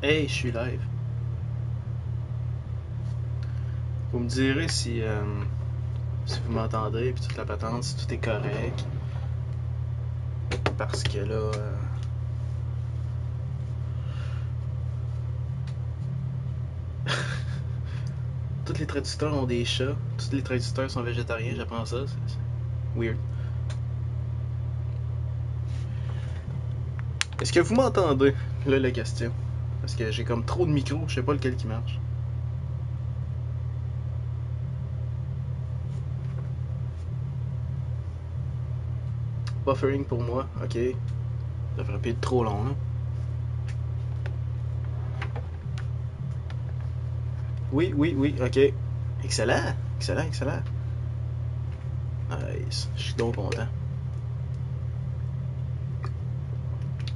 Hey, je suis live. Vous me direz si vous m'entendez, puis toute la patente, si tout est correct. Parce que là, tous les traducteurs ont des chats. Tous les traducteurs sont végétariens, j'apprends ça. C'est weird. Est-ce que vous m'entendez? Là, la question. Parce que j'ai comme trop de micros, je sais pas lequel qui marche. Buffering pour moi, ok. Ça devrait pas être trop long, hein. Oui, oui, oui, ok. Excellent, excellent, excellent. Nice, je suis donc content.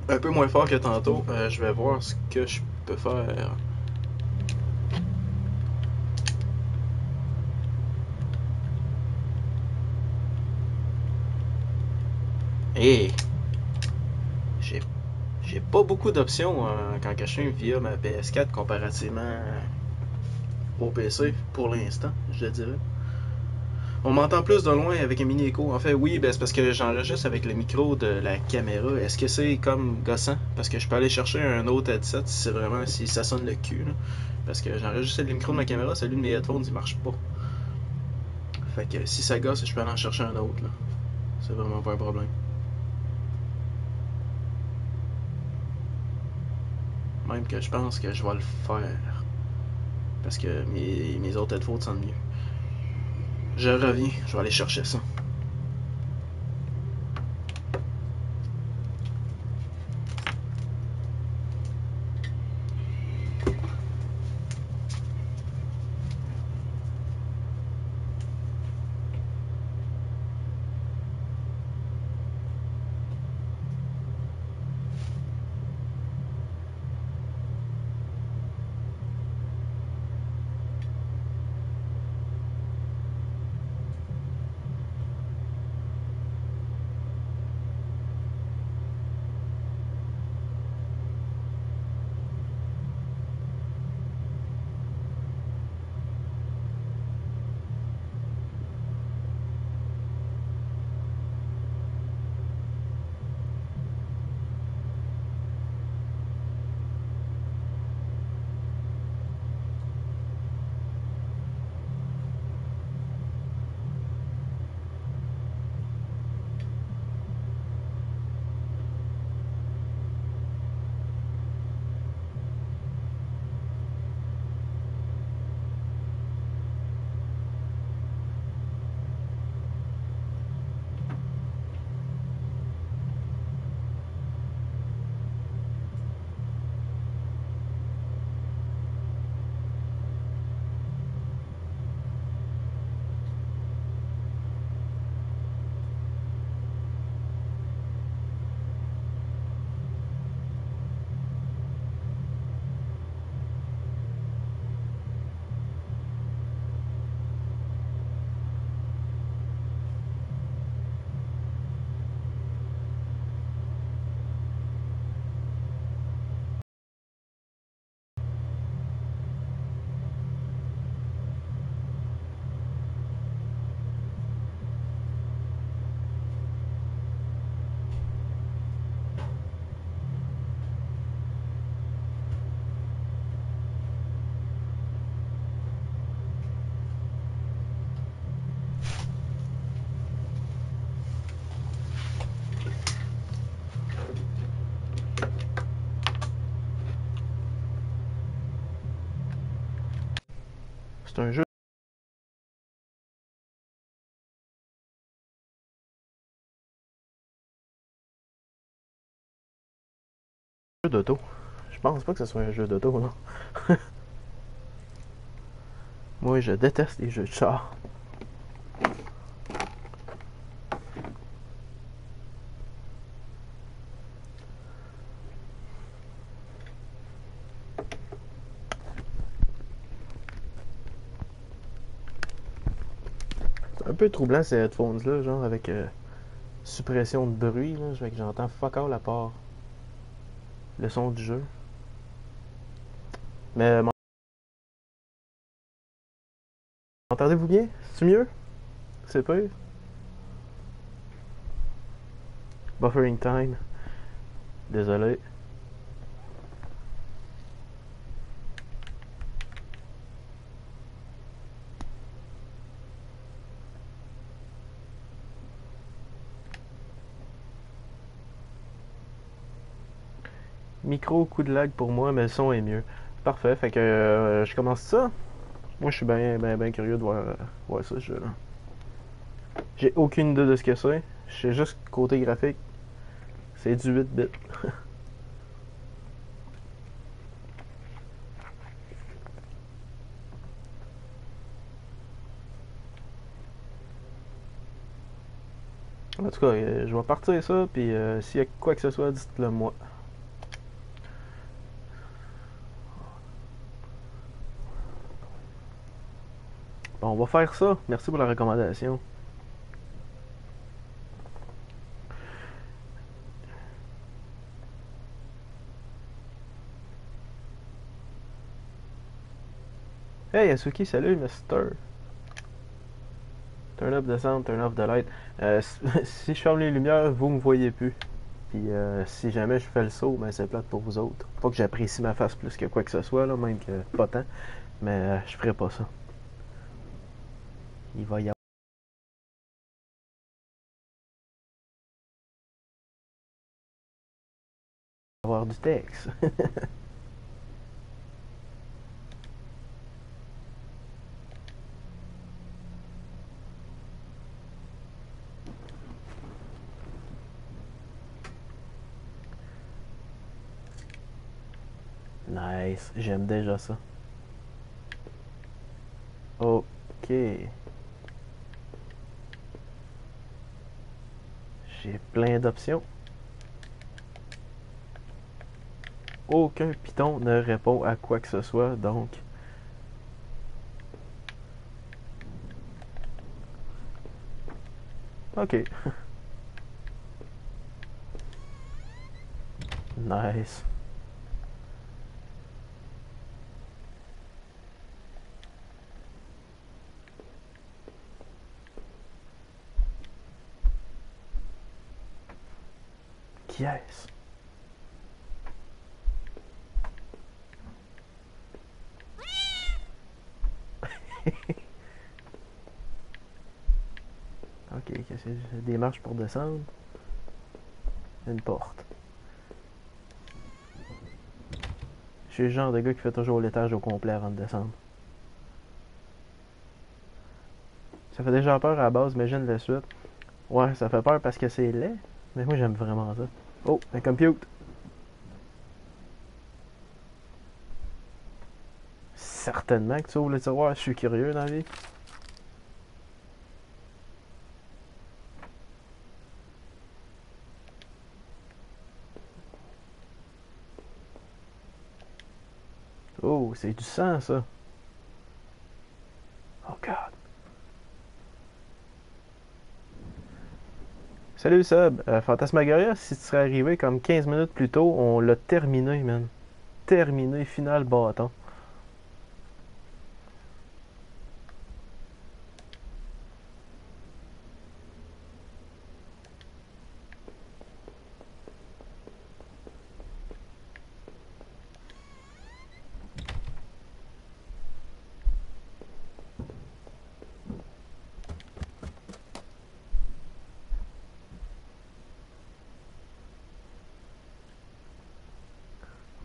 Un peu moins fort que tantôt, je vais voir ce que je peux faire. Et j'ai j'ai pas beaucoup d'options quand je filme via ma PS4 comparativement au PC pour l'instant, je dirais. On m'entend plus de loin avec un mini écho. En fait, oui, ben c'est parce que j'enregistre avec le micro de la caméra. Est-ce que c'est comme gossant? Parce que je peux aller chercher un autre headset si c'est vraiment si ça sonne le cul. Là. Parce que j'enregistre le micro de ma caméra, celui de mes headphones il marche pas. Fait que si ça gosse, je peux aller en chercher un autre. Là. C'est vraiment pas un problème. Même que je pense que je vais le faire. Parce que mes autres headphones sonnent mieux. Je reviens, je vais aller chercher ça. C'est un jeu d'auto. Je pense pas que ce soit un jeu d'auto, non. Moi, je déteste les jeux de char. C'est un peu troublant ces headphones-là, genre avec suppression de bruit, là. Fait que j'entends fuck all à part le son du jeu. Mais m'entendez-vous bien? C'est mieux? C'est pas? Buffering time. Désolé. Micro, coup de lag pour moi, mais le son est mieux. Parfait, fait que je commence ça. Moi, je suis bien curieux de voir ça, ce jeu-là. J'ai aucune idée de ce que c'est. Je sais juste côté graphique, c'est du 8 bits. En tout cas, je vais partir ça, puis s'il y a quoi que ce soit, dites-le moi. Bon, on va faire ça. Merci pour la recommandation. Hey Yasuki, salut Mister. Turn up the sound, turn off the light. Si je ferme les lumières, vous me voyez plus. Puis si jamais je fais le saut, ben c'est plate pour vous autres. Pas que j'apprécie ma face plus que quoi que ce soit, là, même que pas tant. Mais je ferai pas ça. Il va y avoir du texte. Nice, j'aime déjà ça. Ok. J'ai plein d'options. Aucun Python ne répond à quoi que ce soit, donc. Ok. Nice. Qui est-ce? Ok, c'est des marches pour descendre. Une porte. Je suis le genre de gars qui fait toujours l'étage au complet avant de descendre. Ça fait déjà peur à la base, mais j'aime la suite. Ouais, ça fait peur parce que c'est laid, mais moi j'aime vraiment ça. Oh, un compute! Certainement que tu ouvres le tiroir, je suis curieux dans la vie. Oh, c'est du sang ça. Oh god. Salut Seb, Fantasmagoria, si tu serais arrivé comme 15 minutes plus tôt, on l'a terminé, man. Terminé, final bâton.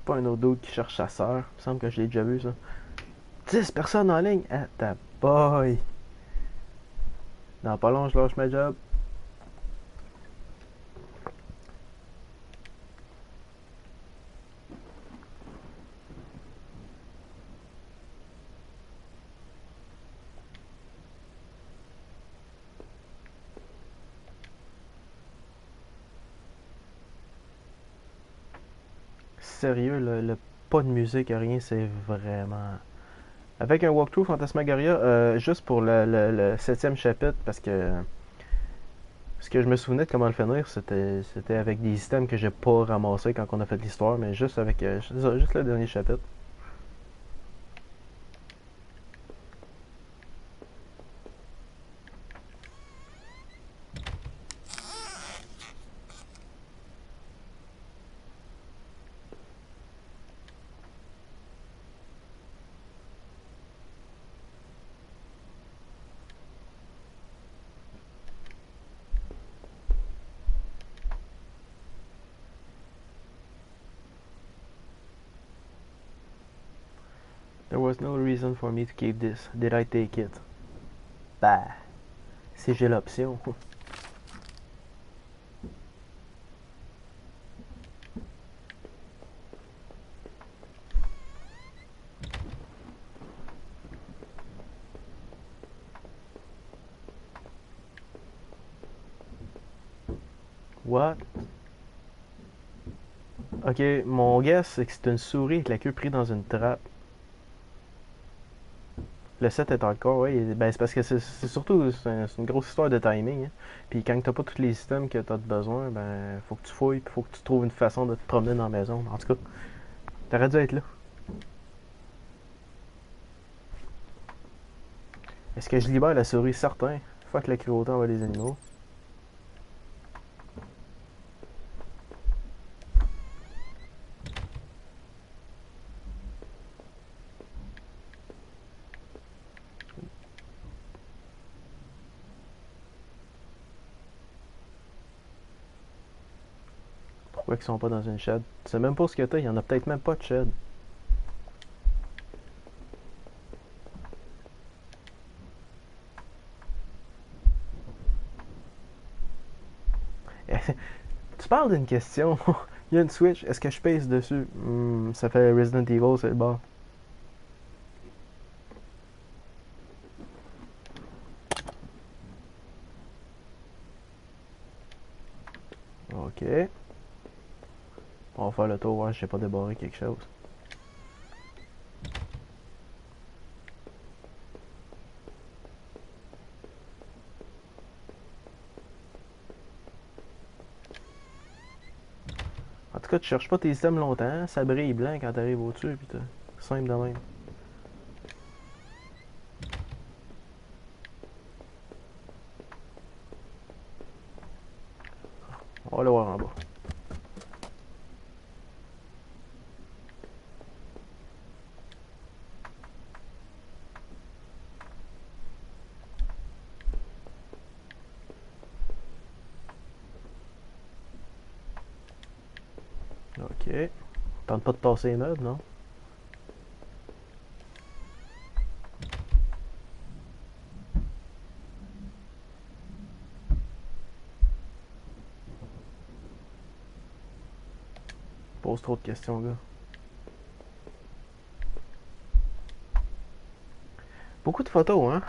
Pas un autre dude qui cherche sa sœur. Il me semble que je l'ai déjà vu ça. 10 personnes en ligne? Ah, ta boy! Dans pas long, je lâche ma job. Sérieux, le pas de musique, rien, c'est vraiment. Avec un walkthrough Fantasmagoria, juste pour le 7e chapitre, parce que ce que je me souvenais de comment le finir, c'était avec des items que j'ai pas ramassés quand on a fait l'histoire, mais juste avec juste le dernier chapitre. There was no reason for me to keep this. Did I take it? Bah, si j'ai l'option. What? Ok, mon guess, c'est que c'est une souris avec la queue prise dans une trappe. Le set est hardcore, oui. Ben, c'est parce que c'est surtout c'est une grosse histoire de timing. Hein. Puis quand t'as pas tous les systèmes que t'as besoin, ben faut que tu fouilles, puis faut que tu trouves une façon de te promener dans la maison. En tout cas, t'aurais dû être là. Est-ce que je libère la souris? Certain. Fuck la cruauté envers les animaux. Pourquoi ils sont pas dans une shed? Tu sais même pas ce que t'as, il y en a peut-être même pas de shed. Tu parles d'une question. Il y a une Switch, est-ce que je pèse dessus? Ça fait Resident Evil, c'est le bas. Ok. On va faire le tour, voir si j'ai pas débarré quelque chose. En tout cas, tu cherches pas tes items longtemps, ça brille blanc quand t'arrives au-dessus, pis t'as simple de même. On va le voir en bas. Ok. Tente pas de passer les meubles, non? Pose trop de questions, gars. Beaucoup de photos, hein?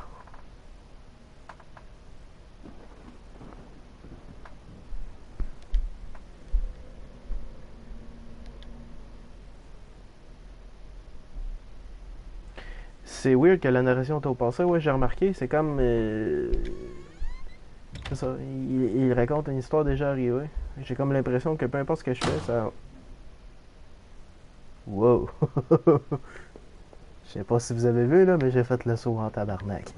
C'est weird que la narration est au passé, ouais, j'ai remarqué. C'est comme. C'est ça. Il raconte une histoire déjà arrivée. J'ai comme l'impression que peu importe ce que je fais, ça. Wow! Je sais pas si vous avez vu, là, mais j'ai fait le saut en tabarnak.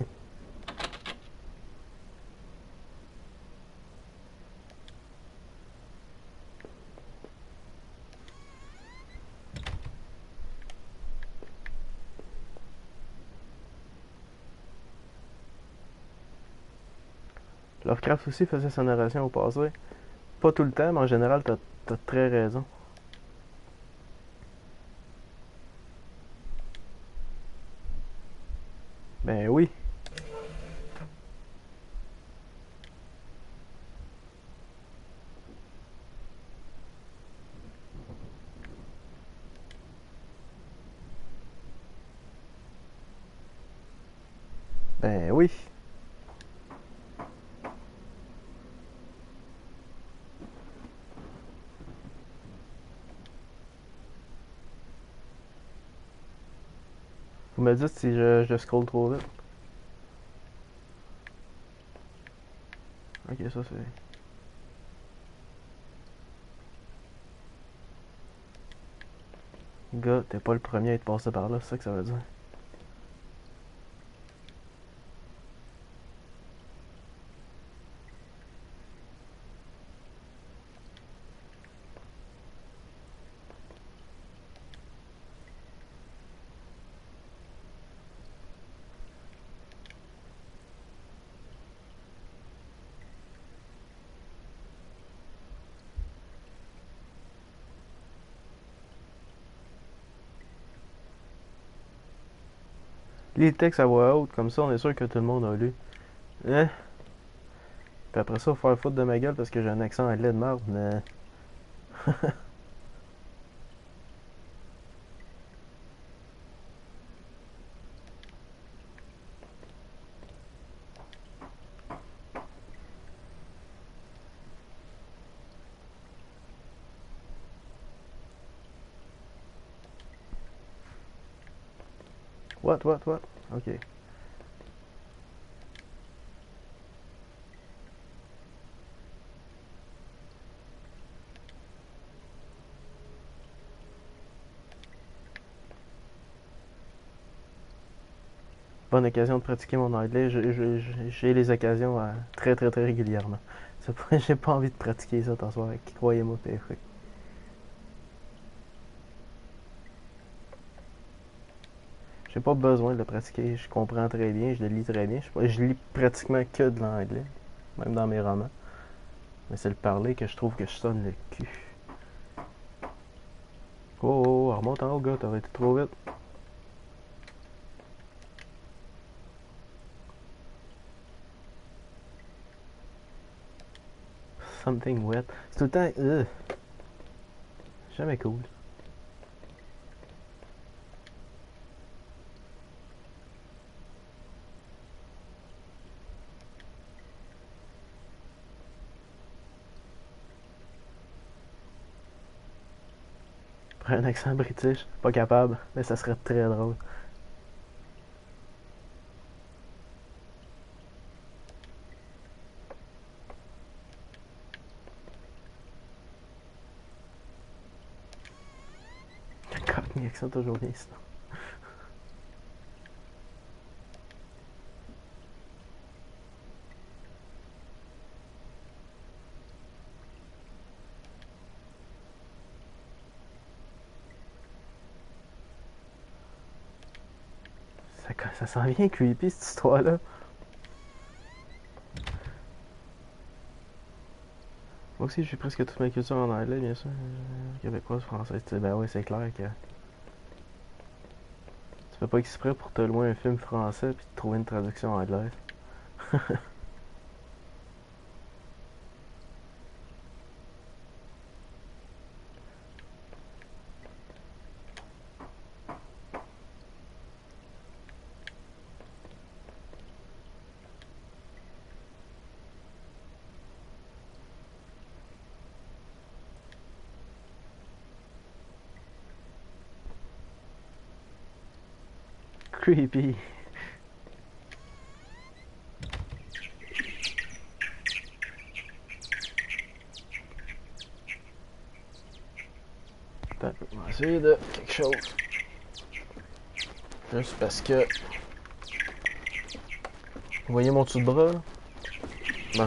Lovecraft aussi faisait sa narration au passé. Pas tout le temps, mais en général, t'as très raison. Ben oui. Ben oui. Vous me dites si je scroll trop vite. Ok, ça c'est. Gars, t'es pas le premier à être passé par là, c'est ça que ça veut dire. les textes à voix haute, comme ça, on est sûr que tout le monde a lu. Hein? Puis après ça, faire foutre de ma gueule parce que j'ai un accent anglais de merde, mais... What? Ok. Bonne occasion de pratiquer mon anglais. J'ai les occasions très très très régulièrement. J'ai pas envie de pratiquer ça tant soir. Croyez-moi, PFC. J'ai pas besoin de le pratiquer. Je comprends très bien, je le lis très bien. Je lis pratiquement que de l'anglais, même dans mes romans. Mais c'est le parler que je trouve que je sonne le cul. Oh, remonte en haut, gars, t'aurais été trop vite. Something wet. C'est tout le temps. Jamais cool. Pour un accent british, pas capable, mais ça serait très drôle. Cockney accent toujours bien, sinon. Ça sent bien creepy cette histoire-là. Moi aussi, j'ai presque toute ma culture en anglais, bien sûr. Québécoise, française. Ben oui, c'est clair que tu fais pas exprès pour te louer un film français puis te trouver une traduction anglaise. Creepy. Attends, on va essayer de quelque chose. Juste parce que. Vous voyez mon dessous de bras là? Bon.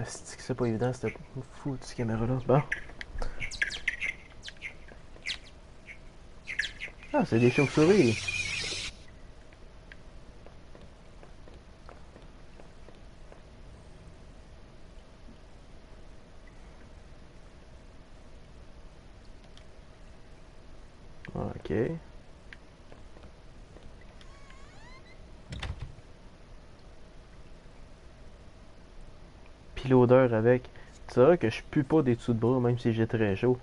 C'est pas évident, c'était fou cette caméra là. Bon. Ah, c'est des chauves-souris. Ok. Puis l'odeur avec. Tu sauras que je pue pas des dessous de bras même si j'ai très chaud.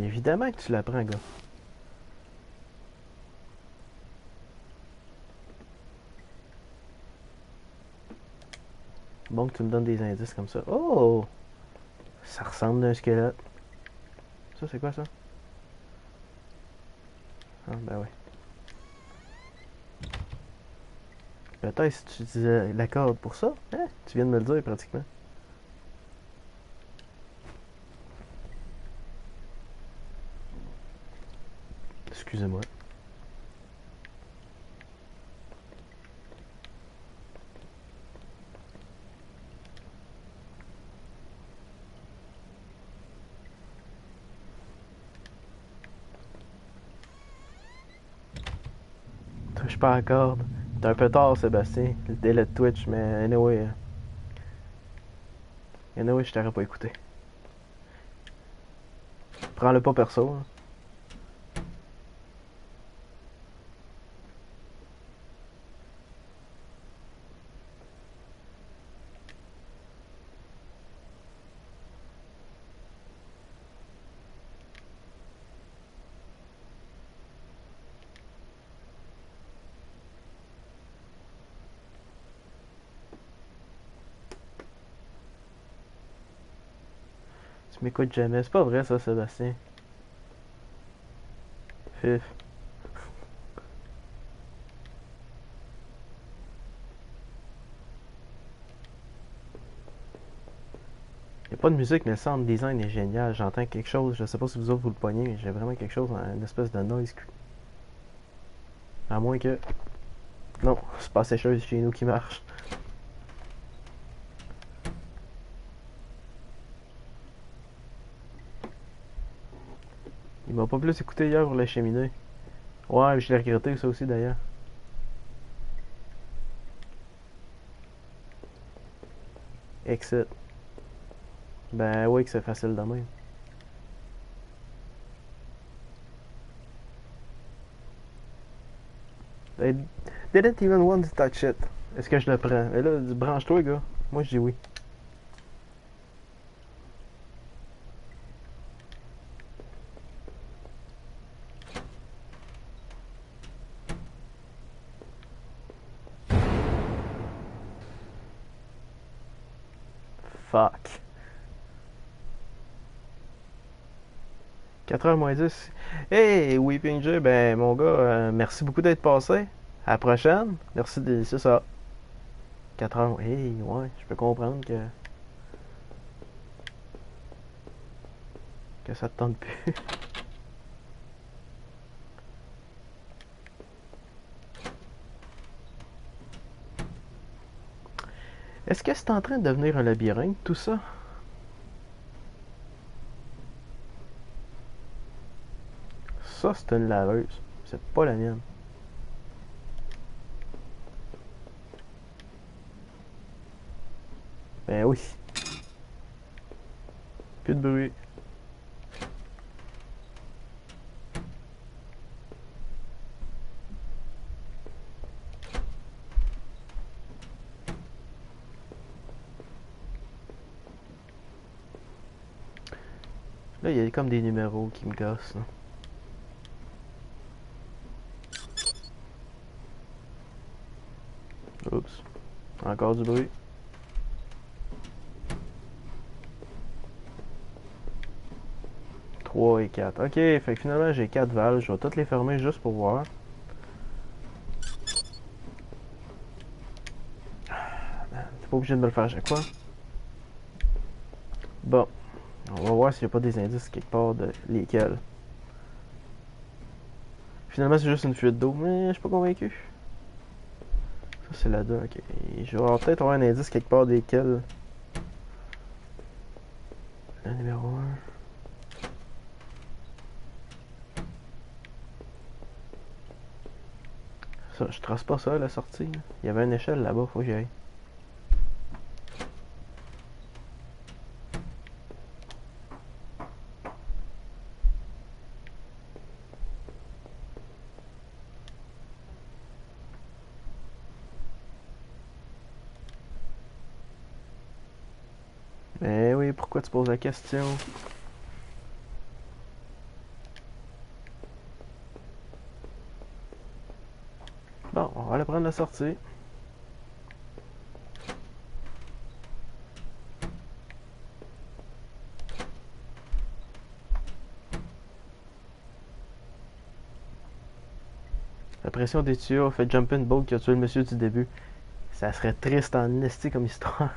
Évidemment que tu l'apprends, gars. Bon que tu me donnes des indices comme ça. Oh! Ça ressemble à un squelette. Ça, c'est quoi ça? Ah, ben ouais. Peut-être si tu disais la corde pour ça. Hein? Tu viens de me le dire pratiquement. Excusez-moi. Touche pas à la corde. T'es un peu tard, Sébastien. Le délai de Twitch, mais anyway. Et non, oui, je t'aurais pas écouté. Prends-le pas perso. Hein. Tu m'écoutes jamais. C'est pas vrai ça, Sébastien. Fif. Y a pas de musique, mais le sound design est génial. J'entends quelque chose, je sais pas si vous autres vous le poignez, mais j'ai vraiment quelque chose, une espèce de noise. À moins que. Non, c'est pas la sécheuse chez nous qui marche. Il m'a pas plus écouté hier pour la cheminée. Ouais, je l'ai regretté ça aussi d'ailleurs. Exit. Ben oui que c'est facile de même. They didn't even want to touch it. Est-ce que je le prends? Mais là, branche-toi, gars. Moi, je dis oui. Fuck. 4h moins 10. Hey, Weeping J, ben mon gars, merci beaucoup d'être passé. À la prochaine. Merci de. C'est ça. 4h. Hey, ouais, je peux comprendre que ça te tente plus. Est-ce que c'est en train de devenir un labyrinthe, tout ça? Ça, c'est une laveuse. C'est pas la mienne. Ben oui. Plus de bruit. Là, il y a comme des numéros qui me gossent. Là. Oups. Encore du bruit. 3 et 4. Ok, fait que finalement j'ai 4 valves. Je vais toutes les fermer juste pour voir. T'es pas obligé de me le faire à chaque fois. Bon. On va voir s'il n'y a pas des indices quelque part de lesquels. Finalement, c'est juste une fuite d'eau, mais je suis pas convaincu. Ça, c'est là-dedans, ok. Je vais peut-être avoir un indice quelque part desquels. Le numéro 1. Ça, je trace pas ça, la sortie. Là. Il y avait une échelle là-bas, faut que j'y aille. Eh oui, pourquoi tu poses la question? Bon, on va aller prendre la sortie. La pression des tuyaux a fait jumper une boat qui a tué le monsieur du début. Ça serait triste en esti comme histoire.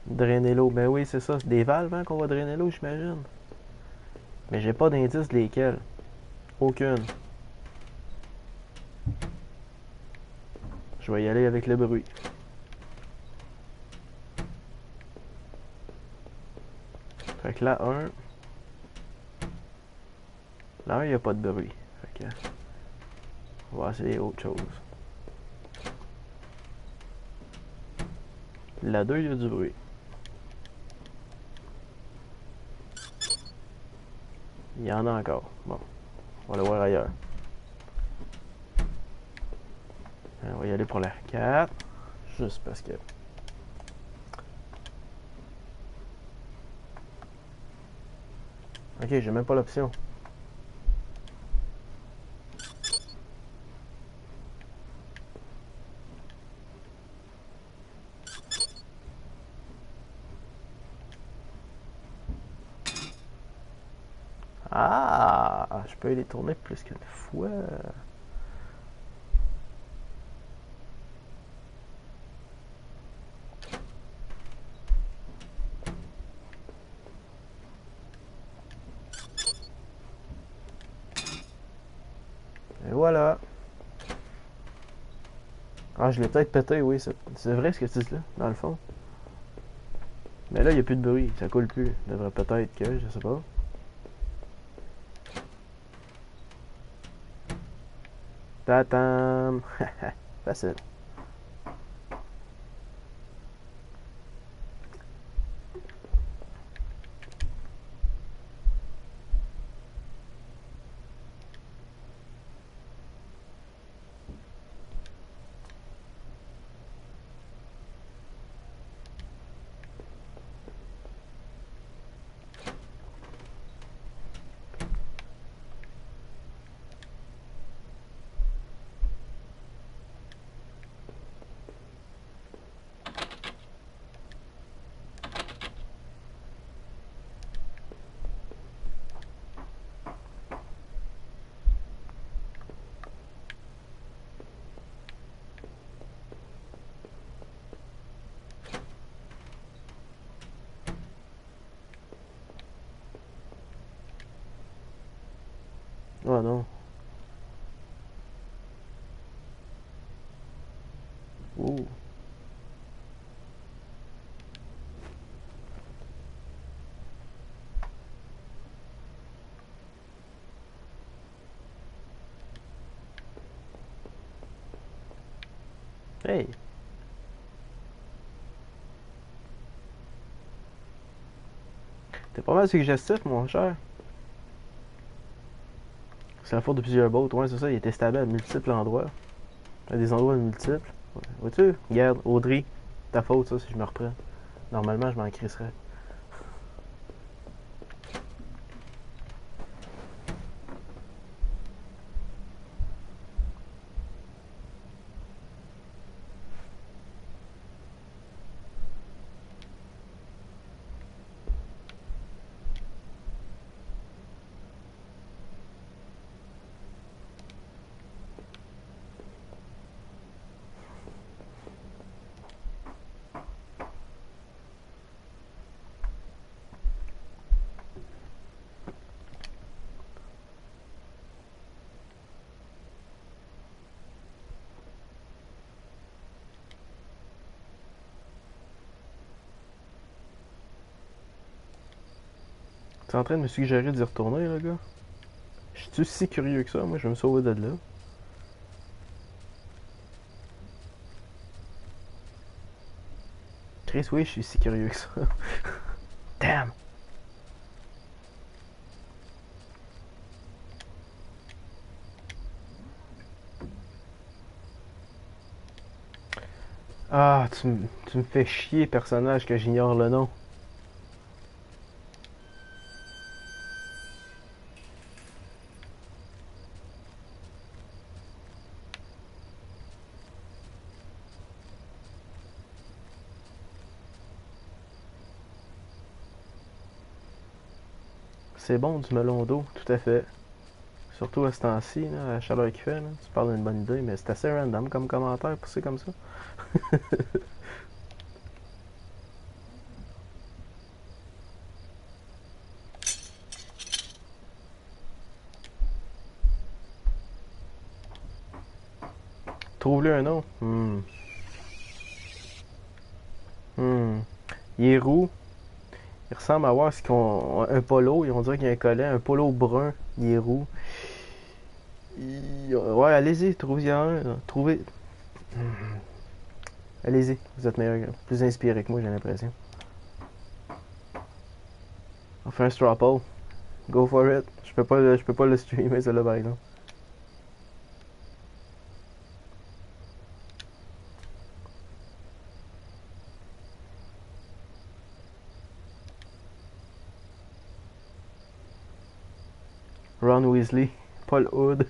Drainer l'eau, ben oui, c'est ça. C'est des valves hein, qu'on va drainer l'eau, j'imagine. Mais j'ai pas d'indice lesquels. Aucune. Je vais y aller avec le bruit. Fait que là, 1. Là, 1, il n'y a pas de bruit. Fait que On va essayer autre chose. La 2, il y a du bruit. Il y en a encore. Bon, on va le voir ailleurs. On va y aller pour la 4. Juste parce que... Ok, j'ai même pas l'option. Ah, je peux les tourner plus qu'une fois. Et voilà. Ah, je l'ai peut-être pété, oui. C'est vrai ce que tu dis là, dans le fond. Mais là, il n'y a plus de bruit. Ça coule plus. Il devrait peut-être que, je sais pas. Tatam. Facile. Oh non. Ouh. Hey. T'es pas mal suggestif, mon cher. C'est la faute de plusieurs bots. Ouais, c'est ça. Il était stable à multiples endroits. À des endroits multiples. Ouais. Vois-tu? Regarde, Audrey. Ta faute, ça, si je me reprends. Normalement, je m'en crisserais. T'es en train de me suggérer d'y retourner, le gars? Je suis si curieux que ça? Moi, je vais me sauver de là. Chris, oui, je suis si curieux que ça. Damn! Ah, tu me fais chier, personnage, que j'ignore le nom. C'est bon du melon d'eau, tout à fait. Surtout à ce temps-ci, là, à la chaleur qu'il fait, là, tu parles d'une bonne idée, mais c'est assez random comme commentaire, poussé comme ça. Trouve-lui un nom. Hmm. Il est roux. Il ressemble à avoir un polo. On dirait qu'il y a un collet. Un polo brun. Il est roux. Ouais, allez-y, trouvez-y un. Trouvez. Allez-y, vous êtes meilleur, plus inspiré que moi, j'ai l'impression. On fait un straw poll. Go for it. Je peux pas le streamer, ça là, par exemple. Ron Weasley, Paul Hood.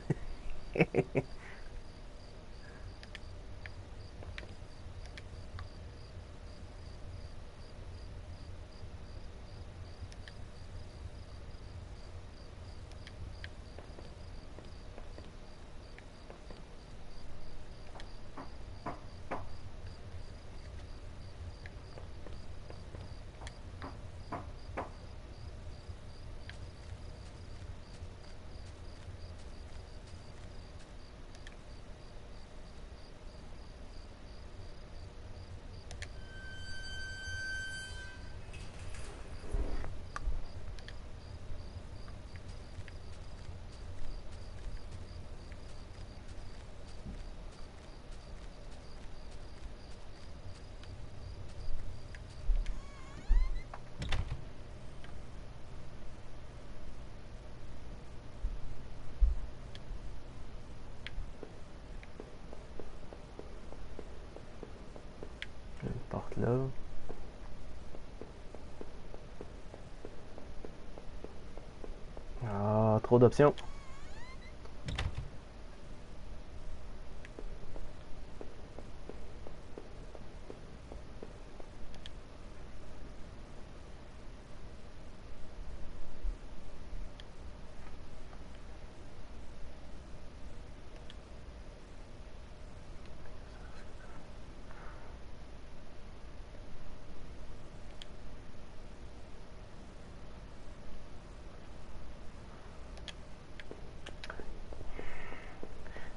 Une porte là. Ah, trop d'options.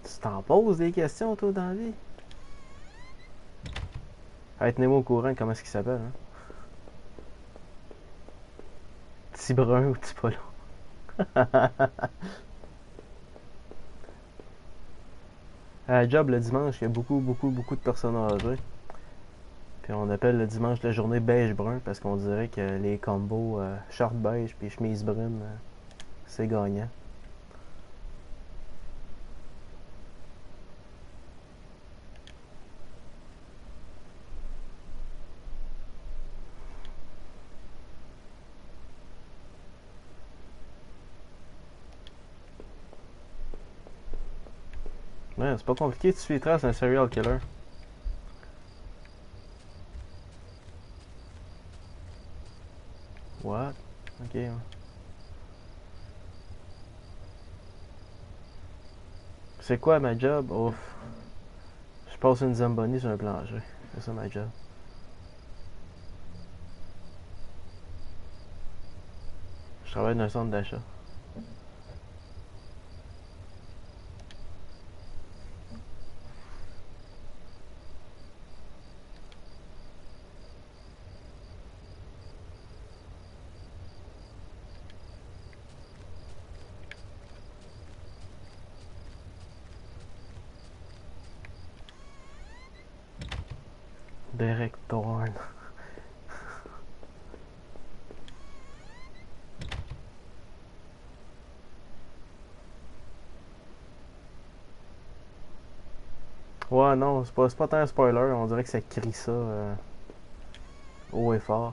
Tu t'en poses des questions, toi, dans la vie? Hey, tenez-moi au courant de comment est-ce qu'il s'appelle, hein? Petit brun ou petit polo? À la job, le dimanche, il y a beaucoup de personnes âgées. Puis on appelle le dimanche la journée beige-brun parce qu'on dirait que les combos short beige puis chemise brune, c'est gagnant. Ouais, c'est pas compliqué de suivre trace un serial killer. What? Ok. Ouais. C'est quoi ma job? Ouf. Je passe une zamboni sur un plancher. C'est ça ma job. Je travaille dans un centre d'achat. Derek Thorne. Ouais, non, c'est pas tant un spoiler. On dirait que ça crie ça haut et fort.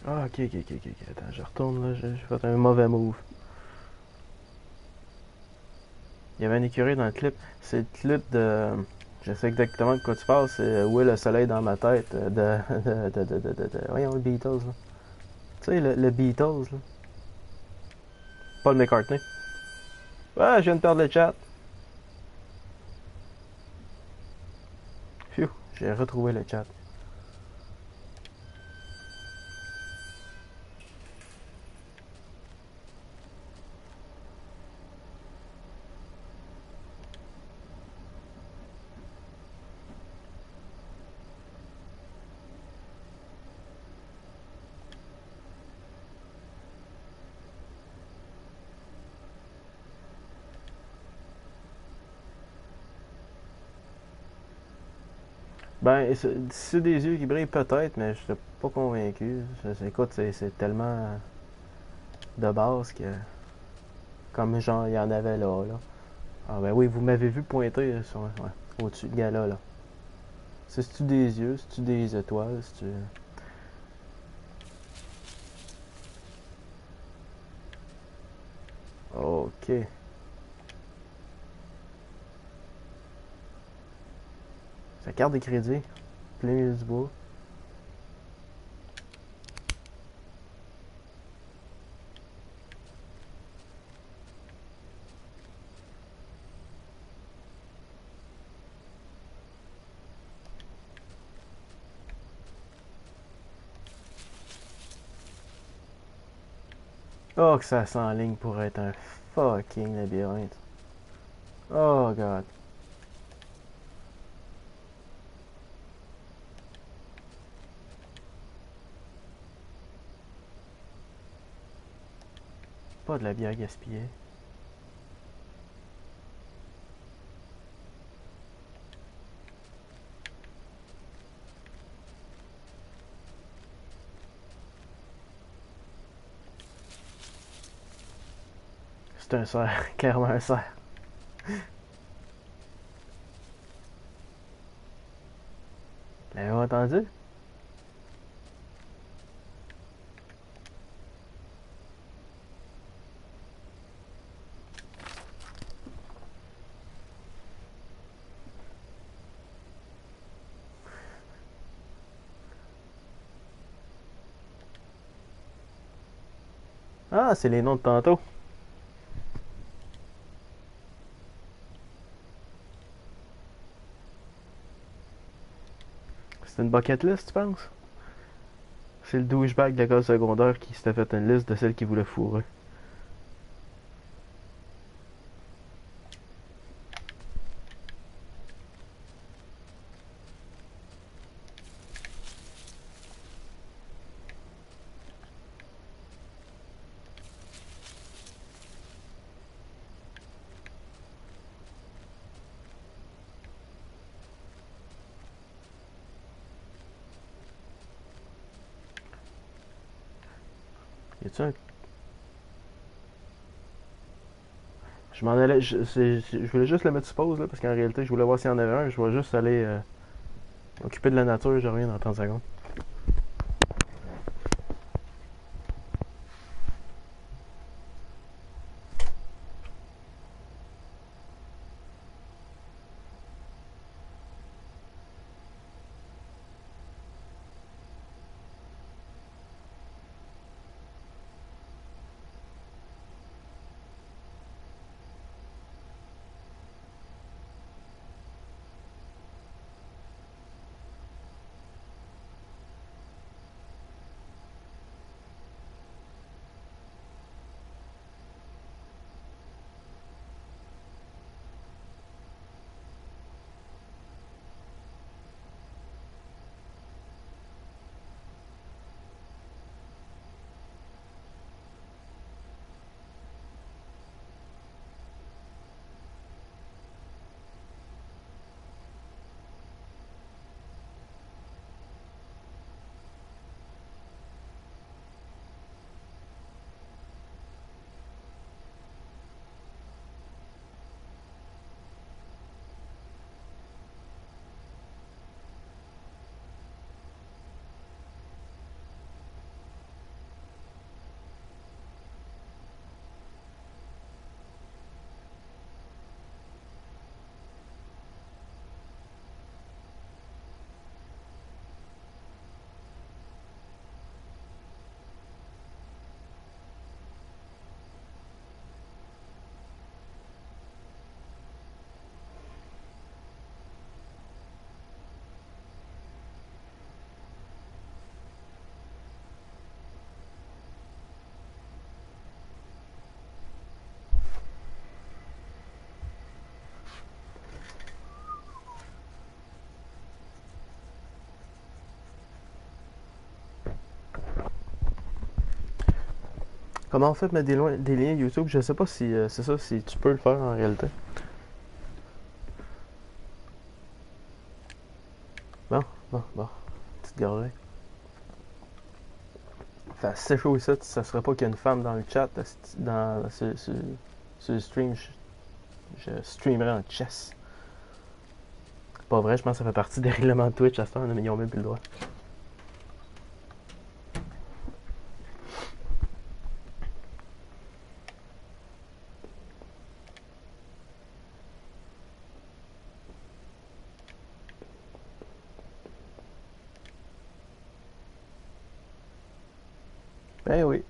Ah, ok. Attends, je retourne là. J'ai fait un mauvais move. Il y avait une écurie dans le clip. C'est le clip de. Je sais exactement de quoi tu parles. C'est Où est le soleil dans ma tête voyons, le Beatles. Là. Tu sais, le Beatles. Là. Paul McCartney. Ouais, je viens de perdre le chat. Phew, j'ai retrouvé le chat. Ben, si c'est des yeux qui brillent peut-être, mais je suis pas convaincu. Écoute, c'est tellement de base que, comme genre, il y en avait là. Ah ben oui, vous m'avez vu pointer sur, ouais, au-dessus de gars là. C'est-tu des yeux, c'est-tu des étoiles, c'est-tu... Ok. Sa carte de crédit, plein milieu du bois. Oh, que ça s'enligne pour être un fucking labyrinthe. Oh, god. Pas de la bière gaspillée. C'est un cerf, clairement un cerf. L'avez-vous entendu? Ah, c'est les noms de tantôt. C'est une bucket list, tu penses? C'est le douchebag de l'école secondaire qui s'était fait une liste de celles qui voulaient fourrer. Y a-tu un... Je m'en allais... Je voulais juste le mettre sur pause, là, parce qu'en réalité, je voulais voir s'il y en avait un. Je vais juste aller m'occuper de la nature, je reviens dans 30 secondes. Comment on fait de mettre des liens YouTube? Je sais pas si c'est ça, si tu peux le faire en réalité. Bon, bon. Petite gorgée. Fait assez chaud ici, ça serait pas qu'il y a une femme dans le chat, sur le stream, je streamerais en chess. Pas vrai, je pense que ça fait partie des règlements de Twitch à ce temps, mais ils ont même plus le droit. Ben oui.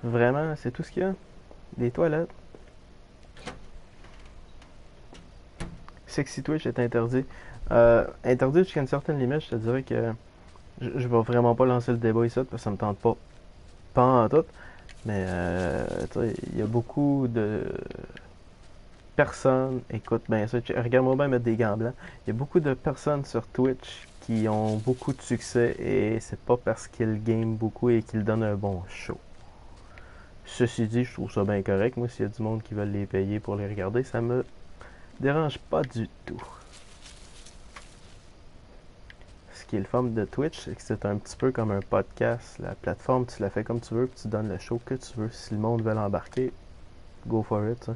Vraiment, c'est tout ce qu'il y a. Des toilettes. Sexy Twitch est interdit. Interdit jusqu'à une certaine limite, je te dirais que je vais vraiment pas lancer le débat ici parce que ça me tente pas. Pas en tout. Mais tu sais, il y a beaucoup de personnes, écoute bien ça, regarde-moi bien mettre des gants blancs. Il y a beaucoup de personnes sur Twitch qui ont beaucoup de succès et c'est pas parce qu'ils game beaucoup et qu'ils donnent un bon show. Ceci dit, je trouve ça bien correct. Moi, s'il y a du monde qui veut les payer pour les regarder, ça me dérange pas du tout. Ce qui est le fun de Twitch, c'est que c'est un petit peu comme un podcast. La plateforme, tu la fais comme tu veux, puis tu donnes le show que tu veux. Si le monde veut l'embarquer, go for it. T'sais.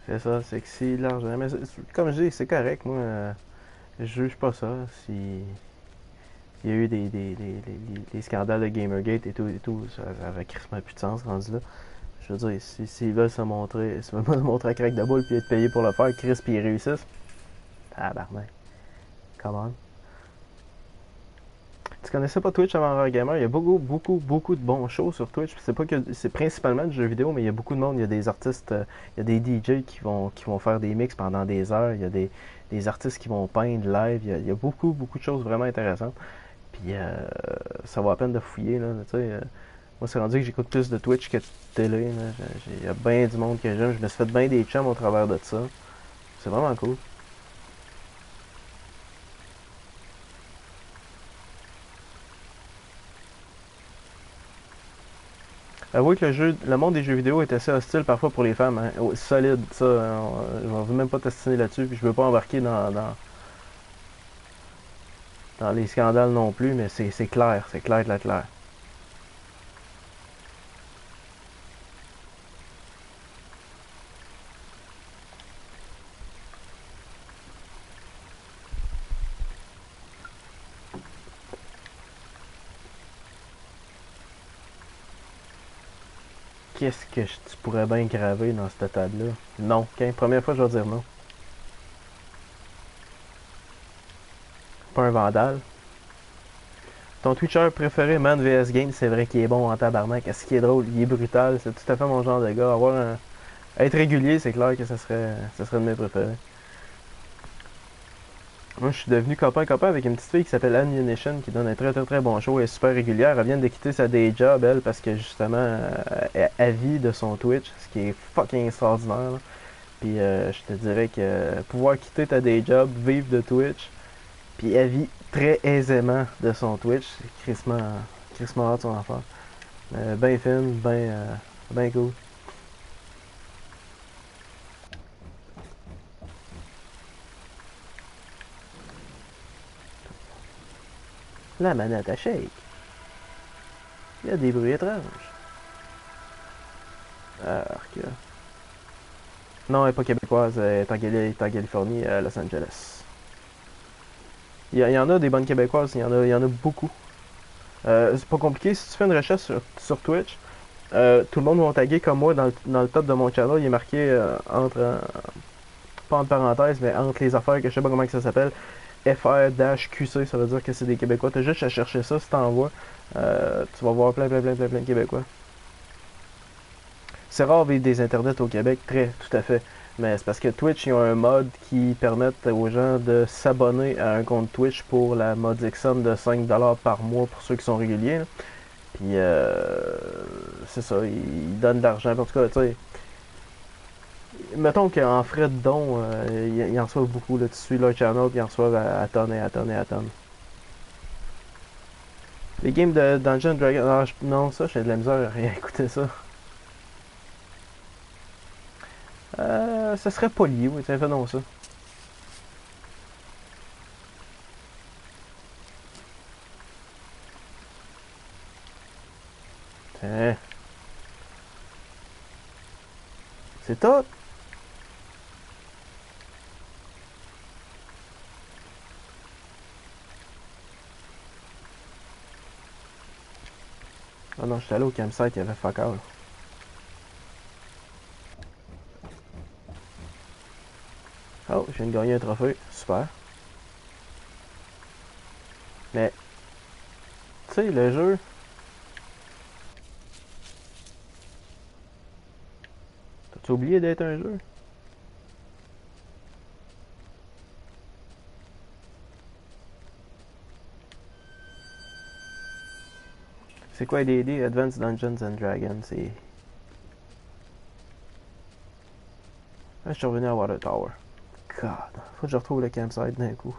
C'est ça, c'est que si l'argent. Mais comme je dis, c'est correct. Moi, je juge pas ça. Si il y a eu des scandales de Gamergate et tout, ça avait crissement plus de sens rendu là. Je veux dire, s'ils veulent se montrer, s'ils veulent se montrer à craque de boule puis être payés pour le faire, Chris puis ils réussissent. Tabarnak. Come on. Tu connaissais pas Twitch avant Horror Gamer? Il y a beaucoup de bons shows sur Twitch. C'est pas que c'est principalement du jeu vidéo, mais il y a beaucoup de monde. Il y a des artistes, il y a des DJ qui vont faire des mix pendant des heures. Il y a des artistes qui vont peindre live. Il y a beaucoup de choses vraiment intéressantes. Puis ça vaut la peine de fouiller là. Tu sais, moi c'est rendu que j'écoute plus de Twitch que de télé. Il y a bien du monde que j'aime. Je me suis fait bien des chums au travers de ça. C'est vraiment cool. Avouez que le monde des jeux vidéo est assez hostile parfois pour les femmes. Hein. Oh, solide, ça. Je ne veux même pas t'astiner là-dessus. Puis je veux pas embarquer dans les scandales non plus, mais c'est clair. C'est clair, clair, clair. Qu'est-ce que tu pourrais bien graver dans cette table-là? Non. Okay? Première fois, je vais dire non. Pas un vandale. Ton Twitcher préféré, Man vs Game, c'est vrai qu'il est bon en tabarnak. Est-ce qu'il est drôle? Il est brutal. C'est tout à fait mon genre de gars. Être régulier, c'est clair que ça serait de mes préférés. Moi, je suis devenu copain avec une petite fille qui s'appelle Ammunition qui donne un très bon show. Elle est super régulière. Elle vient de quitter sa day job, elle, parce que justement, elle vit de son Twitch, ce qui est fucking extraordinaire. Là. Puis je te dirais que pouvoir quitter ta day job, vivre de Twitch, puis elle vit très aisément de son Twitch, c'est crissement hâte son affaire. Ben fine, ben cool. La manette à shake. Il y a des bruits étranges. Arc. Non, elle n'est pas québécoise, elle est en Californie, à Los Angeles. Il y en a des bonnes québécoises, il y en a beaucoup. C'est pas compliqué, si tu fais une recherche sur Twitch, tout le monde va taguer comme moi dans le top de mon channel, il est marqué pas entre parenthèses, mais entre les affaires que je sais pas comment que ça s'appelle, FR-QC, ça veut dire que c'est des Québécois. T'as juste à chercher ça si t'en vois. Tu vas voir plein de Québécois. C'est rare vivre des internets au Québec, tout à fait. Mais c'est parce que Twitch, ils ont un mode qui permet aux gens de s'abonner à un compte Twitch pour la modique somme de 5$ par mois pour ceux qui sont réguliers. Là. Puis c'est ça, ils donnent de l'argent. En tout cas, tu sais, mettons qu'en frais de don, ils en reçoivent beaucoup. Là. Tu suis leur channel, puis ils en reçoivent à tonnes et à tonnes et à tonnes. Les games de Dungeon Dragon. Ah, non, ça, j'ai de la misère à rien écouter ça. Ça serait poli, oui, tiens, faisons ça. Tiens. C'est tout. Ah non, j'étais allé au campsite, il y avait fuck all. Oh, je viens de gagner un trophée. Super. Mais, tu sais, le jeu. T'as-tu oublié d'être un jeu? C'est quoi DD Advanced Dungeons and Dragons? C'est. Ah, je suis revenu à Water Tower. God, faut que je retrouve le campsite d'un coup.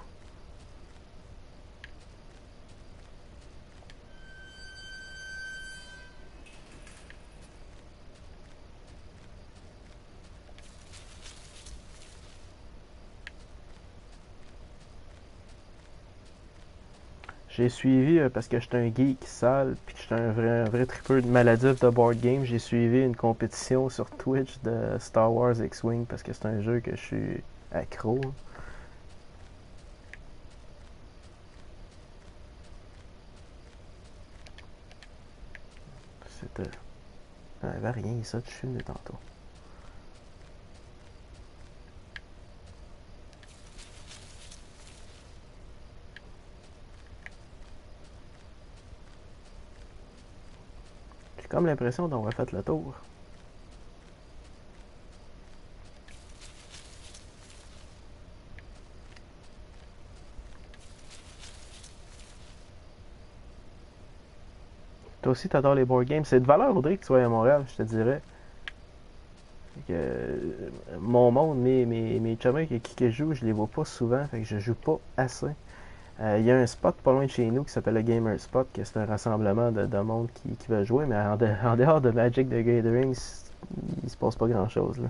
J'ai suivi, parce que j'étais un geek sale, puis que j'étais un vrai tripeux de maladif de board game, j'ai suivi une compétition sur Twitch de Star Wars X-Wing, parce que c'est un jeu que je suis accro. C'était. Il n'y avait rien, ça, dessus de tantôt. J'ai comme l'impression d'avoir fait le tour. Toi aussi, t'adores les board games. C'est de valeur, Audrey, que tu sois à Montréal, je te dirais. Que, mon monde, mes chums qui jouent, je les vois pas souvent, fait que je joue pas assez. Il y a un spot pas loin de chez nous qui s'appelle le Gamer Spot, que c'est un rassemblement de monde qui veut jouer, mais en dehors de Magic the Gathering, il se passe pas grand chose. Là.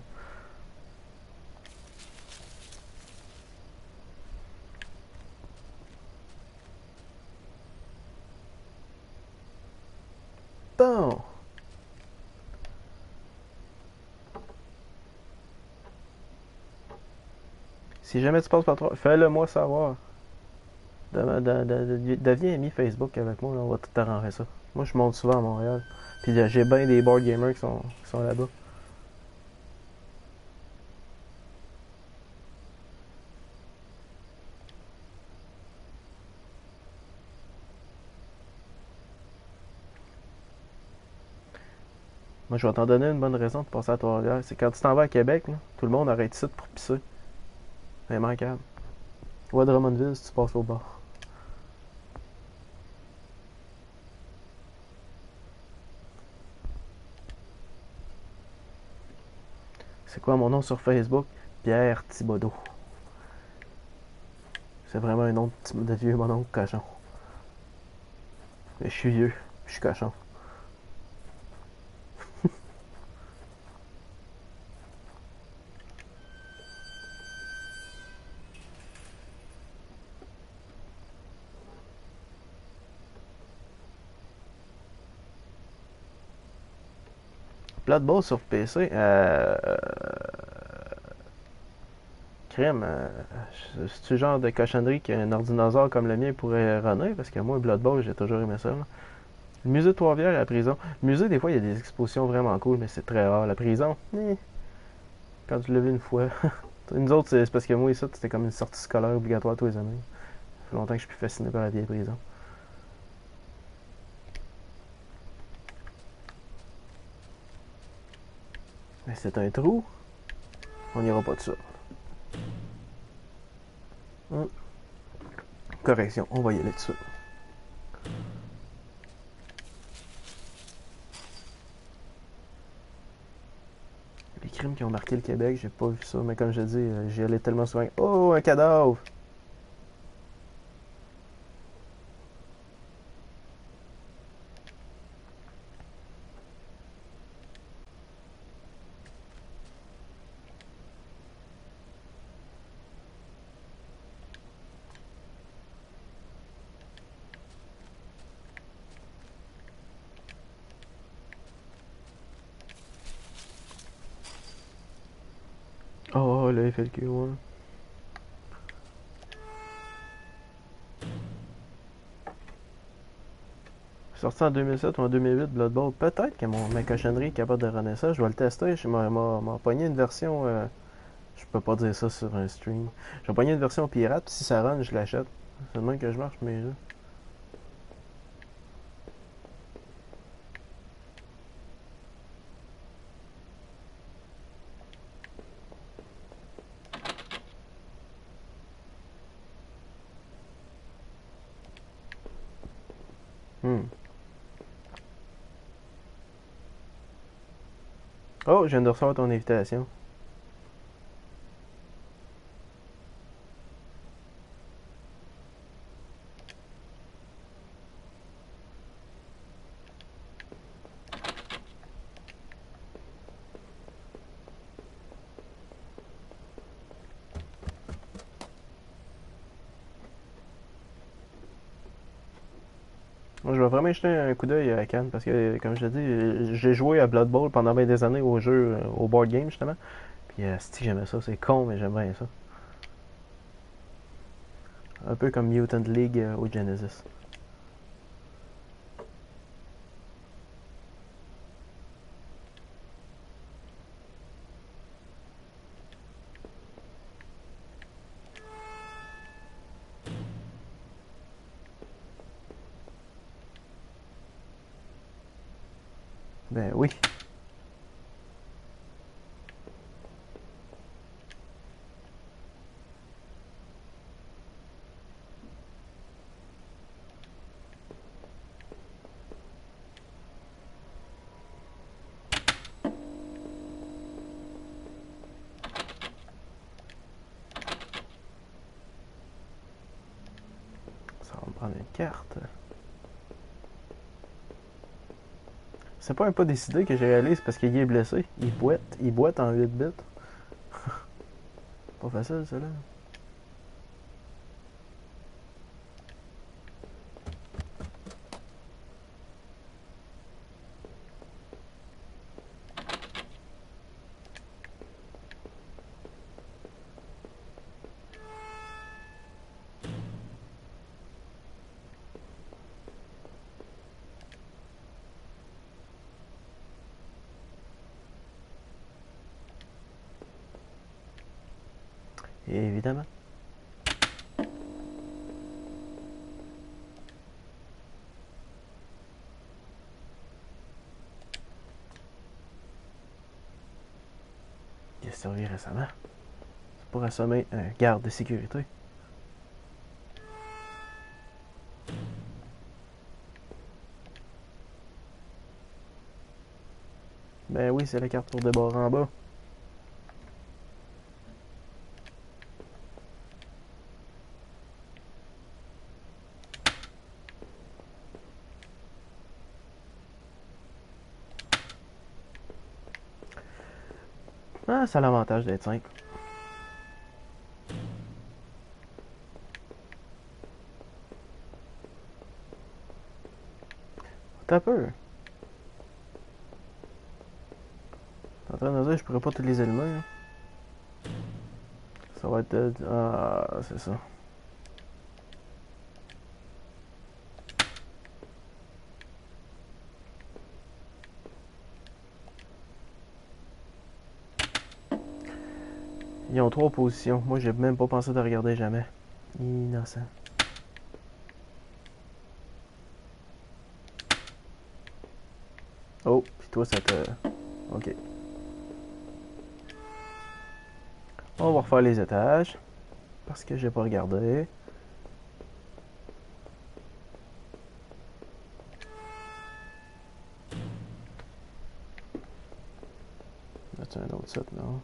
Bon! Si jamais tu passes par toi, fais-le moi savoir. Deviens ami Facebook avec moi, là, on va tout arranger ça. Moi, je monte souvent à Montréal. Puis j'ai bien des board gamers qui sont là-bas. Moi, je vais t'en donner une bonne raison de passer à Trois-Rivières. C'est quand tu t'en vas à Québec, là, tout le monde arrête ici pour pisser. C'est immanquable. Ou à Drummondville si tu passes au bord. C'est quoi mon nom sur Facebook? Pierre Thibodeau. C'est vraiment un nom de vieux mon oncle cochon. Mais je suis vieux, je suis cochon. Blood Bowl sur PC, crème, c'est-tu le genre de cochonnerie qu'un ordinateur comme le mien pourrait runner? Parce que moi, Blood Bowl, j'ai toujours aimé ça. Là. Le musée de Trois-Rivières et la prison. Le musée, des fois, il y a des expositions vraiment cool, mais c'est très rare. La prison, quand tu l'as vu une fois. Nous autres, c'est parce que moi, ça, c'était comme une sortie scolaire obligatoire tous les années. Ça fait longtemps que je suis plus fasciné par la vieille prison. Mais c'est un trou. On n'ira pas de ça. Hum. Correction, on va y aller dessus. Les crimes qui ont marqué le Québec, j'ai pas vu ça, mais comme je dis, j'y allais tellement souvent. Oh, un cadavre! Oh, là, il fait le cul, ouais. Sorti en 2007 ou en 2008, Blood Bowl. Peut-être que ma cochonnerie est capable de runner ça. Je vais le tester. Je m'a pogné une version. Je peux pas dire ça sur un stream. Je vais pogner une version pirate. Puis si ça run, je l'achète. C'est le même que je marche mes jeux. Hmm. Oh, je viens de recevoir ton invitation. Moi, je vais vraiment jeter un coup d'œil à Cannes parce que, comme je te dis, j'ai joué à Blood Bowl pendant bien des années au jeu, au board game justement. Puis, si j'aimais ça, c'est con, mais j'aime bien ça. Un peu comme Mutant League au Genesis. Ben oui. Ça va me prendre une carte. C'est pas un pas décidé que j'ai réalisé parce qu'il est blessé. Il boite en 8 bits. Pas facile, ça là. Et évidemment. Il a servi récemment. C'est pour assommer un garde de sécurité. Ben oui, c'est la carte pour débarrer en bas. Ah, ça a l'avantage d'être simple. T'as peur. T'es en train de dire que je pourrais pas tous les allumer. Hein. Ça va être... Ah, c'est ça. Ils ont 3 positions. Moi, j'ai même pas pensé de regarder jamais. Innocent. Oh, pis toi, ça te... Ok. On va refaire les étages. Parce que j'ai pas regardé. Là-tu un autre set, non?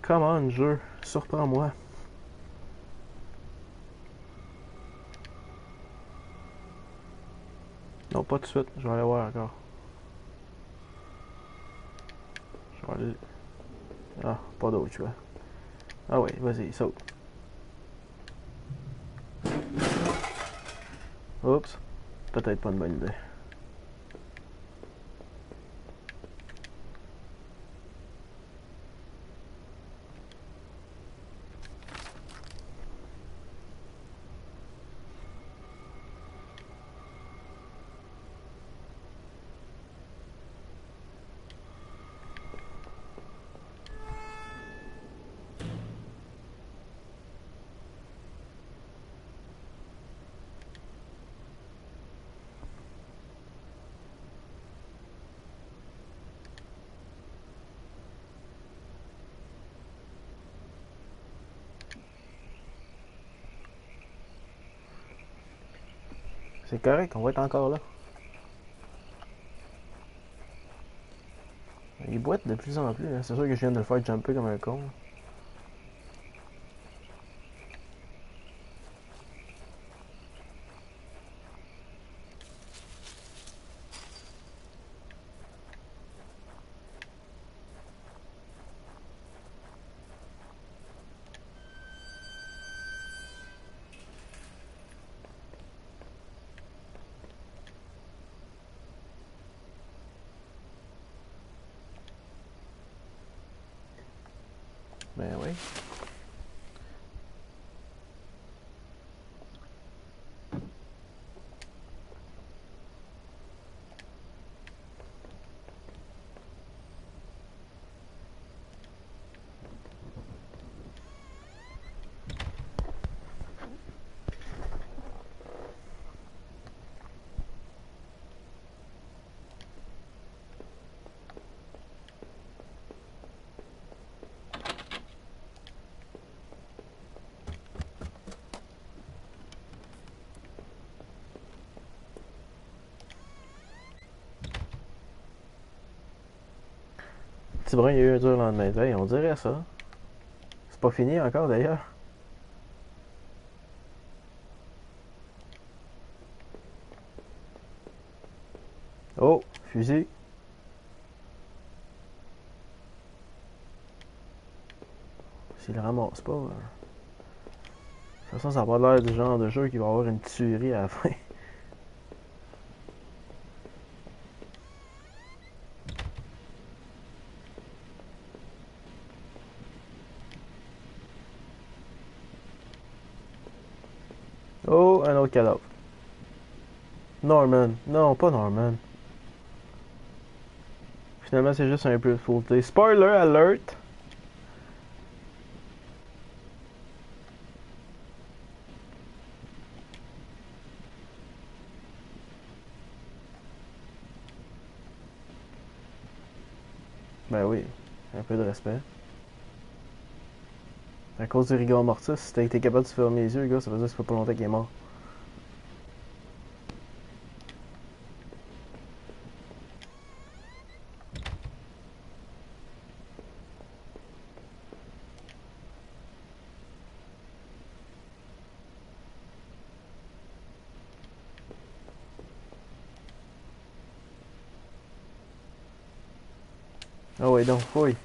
Come on, jeu. Surprends-moi. Non, pas tout de suite. Je vais aller voir encore. Je vais aller... Ah, pas d'autre choix. Ah oui, vas-y, saute. Oups. Peut-être pas une bonne idée. C'est correct, on va être encore là. Il boite de plus en plus, hein. C'est sûr que je viens de le faire jumper comme un con. Ben oui. Petit Brun, il y a eu un dur lendemain de veille, on dirait ça. C'est pas fini encore d'ailleurs. Oh, fusil. S'il le ramasse pas. De toute façon, ça n'a pas l'air du genre de jeu qui va avoir une tuerie à la fin. Oh, un autre cadavre. Norman. Non, pas Norman. Finalement, c'est juste un peu de faulté. Spoiler alert! Ben oui, un peu de respect. À cause du rigor mortis, si t'as été capable de se fermer les yeux, gars, ça veut dire que ça fait pas longtemps qu'il est mort. Ah ouais, donc, fouille.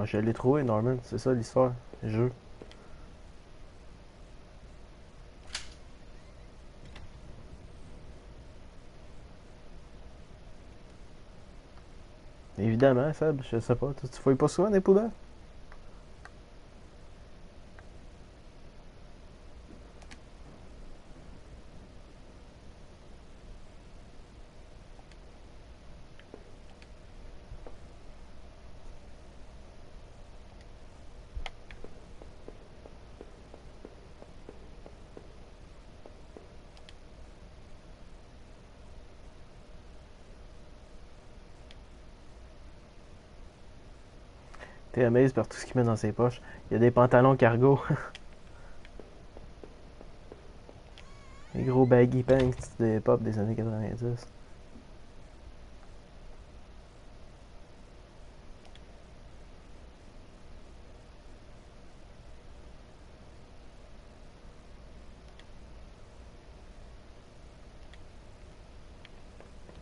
Je l'ai trouvé, Norman, c'est ça l'histoire. Jeu. Évidemment, Seb, je sais pas. Tu fouilles pas souvent des poubelles? T'es amazed par tout ce qu'il met dans ses poches. Il y a des pantalons cargo. Les gros baggy pants des pop des années 90.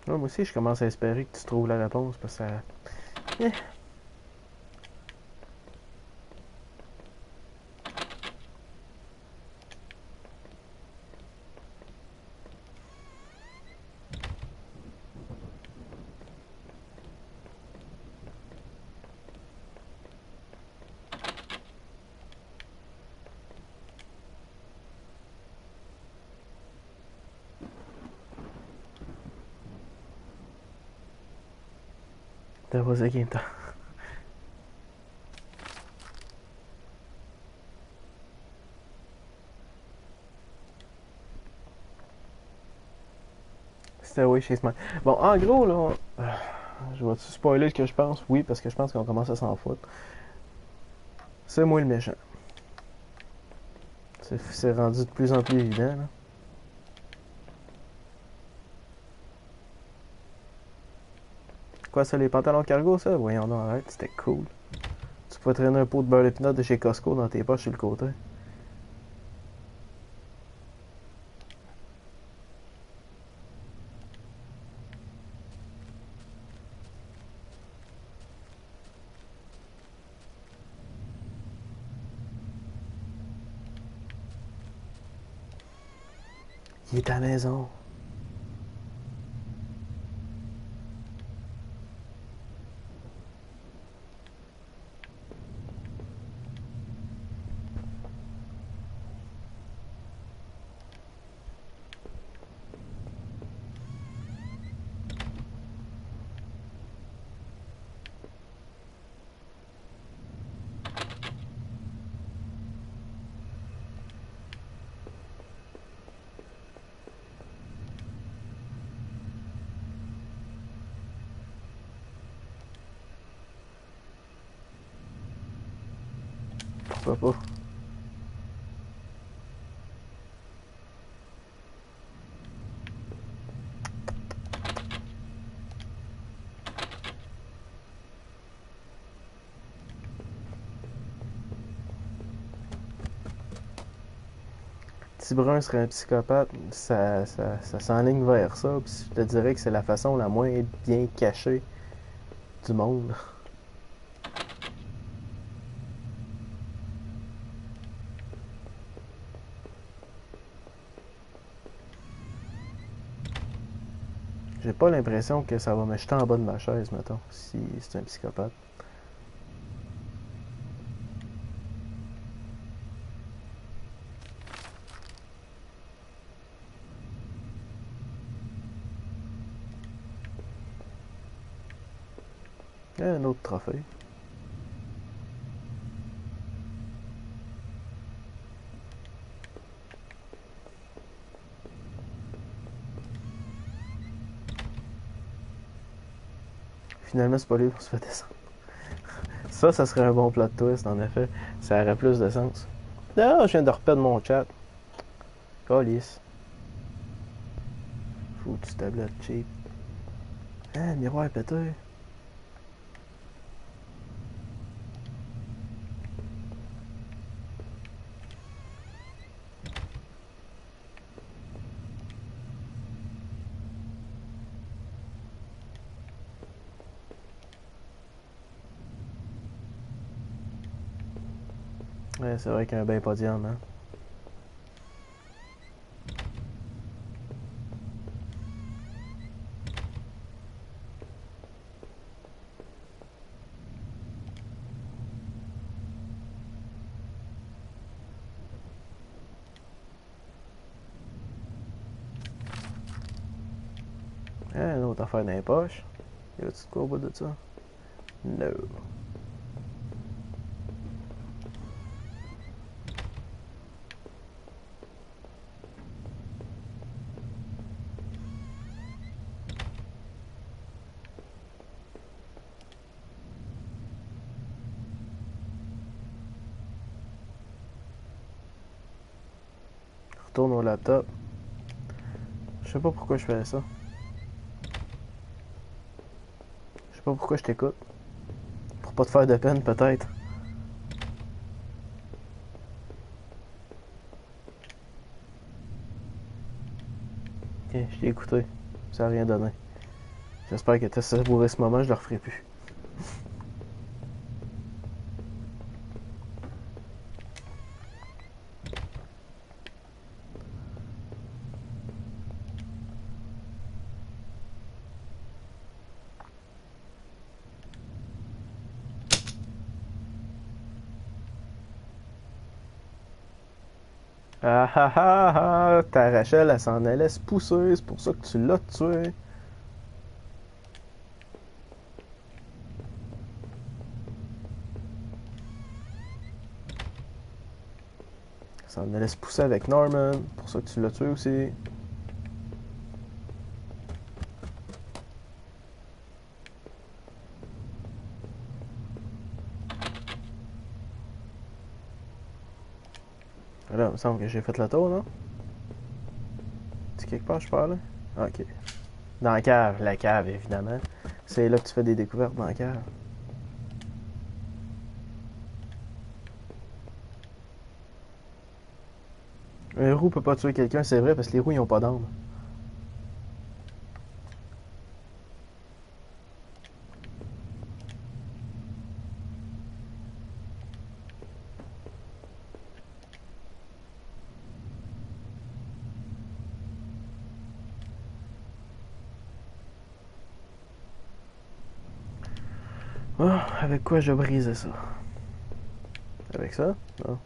Ouais, moi aussi, je commence à espérer que tu trouves la réponse parce que ça. Eh. That was a game time. C'était oui chez Smile. Bon, en gros, là, je vais-tu spoiler ce que je pense? Oui, parce que je pense qu'on commence à s'en foutre. C'est moi le méchant. C'est rendu de plus en plus évident, là. Quoi, ça, les pantalons cargo, ça? Voyons donc, arrête, c'était cool. Tu pouvais traîner un pot de beurre d'épinards de chez Costco dans tes poches sur le côté. Il est à la maison. Pourquoi pas? Petit Brun serait un psychopathe, ça s'enligne vers ça. Puis je te dirais que c'est la façon la moins bien cachée du monde. J'ai pas l'impression que ça va me jeter en bas de ma chaise, mettons, si c'est un psychopathe. Il y a un autre trophée. Finalement, c'est pas lui pour se faire descendre. Ça serait un bon plot twist, en effet. Ça aurait plus de sens. Ah, je viens de reperdre mon chat. Calice. Foutu tablette cheap. Ah, le miroir est pété. Ouais, c'est vrai qu'il y a un bain podium, hein. Ah, une autre affaire dans les poches. Y a-tu de quoi au bout de ça? No. retourne au laptop. Je sais pas pourquoi je fais ça. Je sais pas pourquoi je t'écoute. Pour pas te faire de peine, peut-être. Ok, je t'ai écouté. Ça a rien donné. J'espère que tu as savouré ce moment, je le referai plus. Ah ah ah ah! Ta Rachel, elle s'en allait se pousser, c'est pour ça que tu l'as tué. Elle s'en allait se pousser avec Norman, pour ça que tu l'as tué aussi. Là, il me semble que j'ai fait le tour, non? C'est quelque part, je parle? Ok. Dans la cave, évidemment. C'est là que tu fais des découvertes dans la cave. Un héros peut pas tuer quelqu'un, c'est vrai, parce que les roues, ils ont pas d'âme. Oh, avec quoi je brisais ça? Avec ça? Non.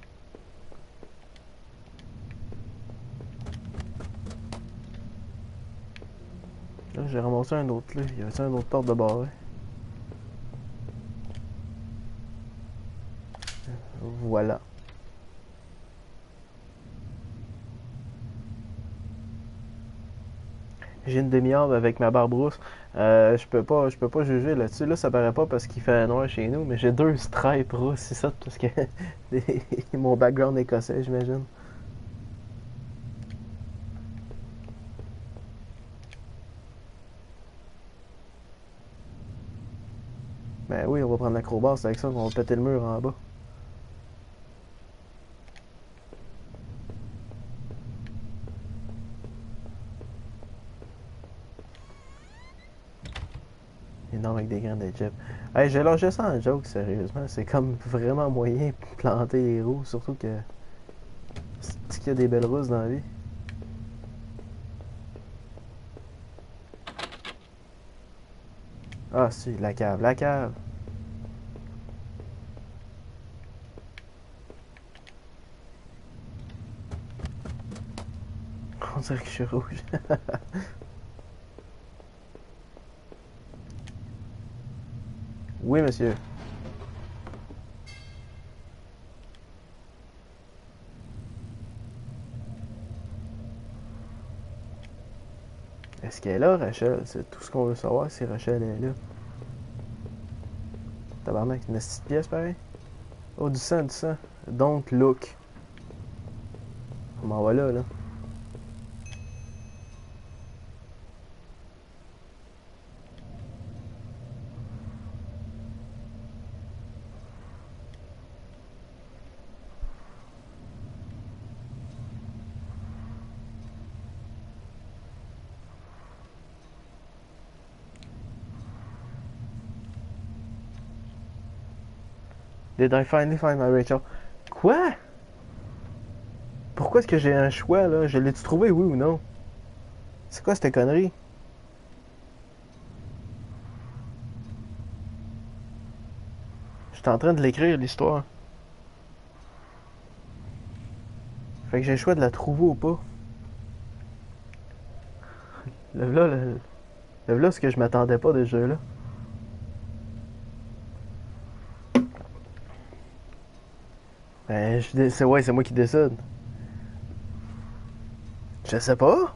Là, j'ai ramassé un autre, là. Il y avait un autre porte de barré. Voilà. J'ai une demi-heure avec ma barbe rousse. Je peux pas juger là-dessus. Là, ça paraît pas parce qu'il fait noir chez nous, mais j'ai deux stripes rousses, c'est ça, parce que mon background écossais, j'imagine. Ben oui, on va prendre l'acrobasse avec ça, on va péter le mur en bas. Énorme avec des graines de chip. Hey, j'ai lâché ça en joke, sérieusement. C'est comme vraiment moyen de planter les roues, surtout que. C'est qu'il y a des belles rousses dans la vie. Ah, si, la cave, la cave. On dirait que je suis rouge. Oui, monsieur. Est-ce qu'elle est là, Rachel? C'est tout ce qu'on veut savoir si Rachel est là. Tabarnak, une petite pièce pareil. Oh, du sang, du sang. Don't look. On m'en va là, là. Did I finally find my Rachel? Quoi? Pourquoi est-ce que j'ai un choix, là? Je l'ai-tu trouvé, oui ou non? C'est quoi cette connerie? J'étais en train de l'écrire, l'histoire. Fait que j'ai le choix de la trouver ou pas. Là, ce que je m'attendais pas de ce jeu-là. Ben, c'est moi qui décide. Je sais pas.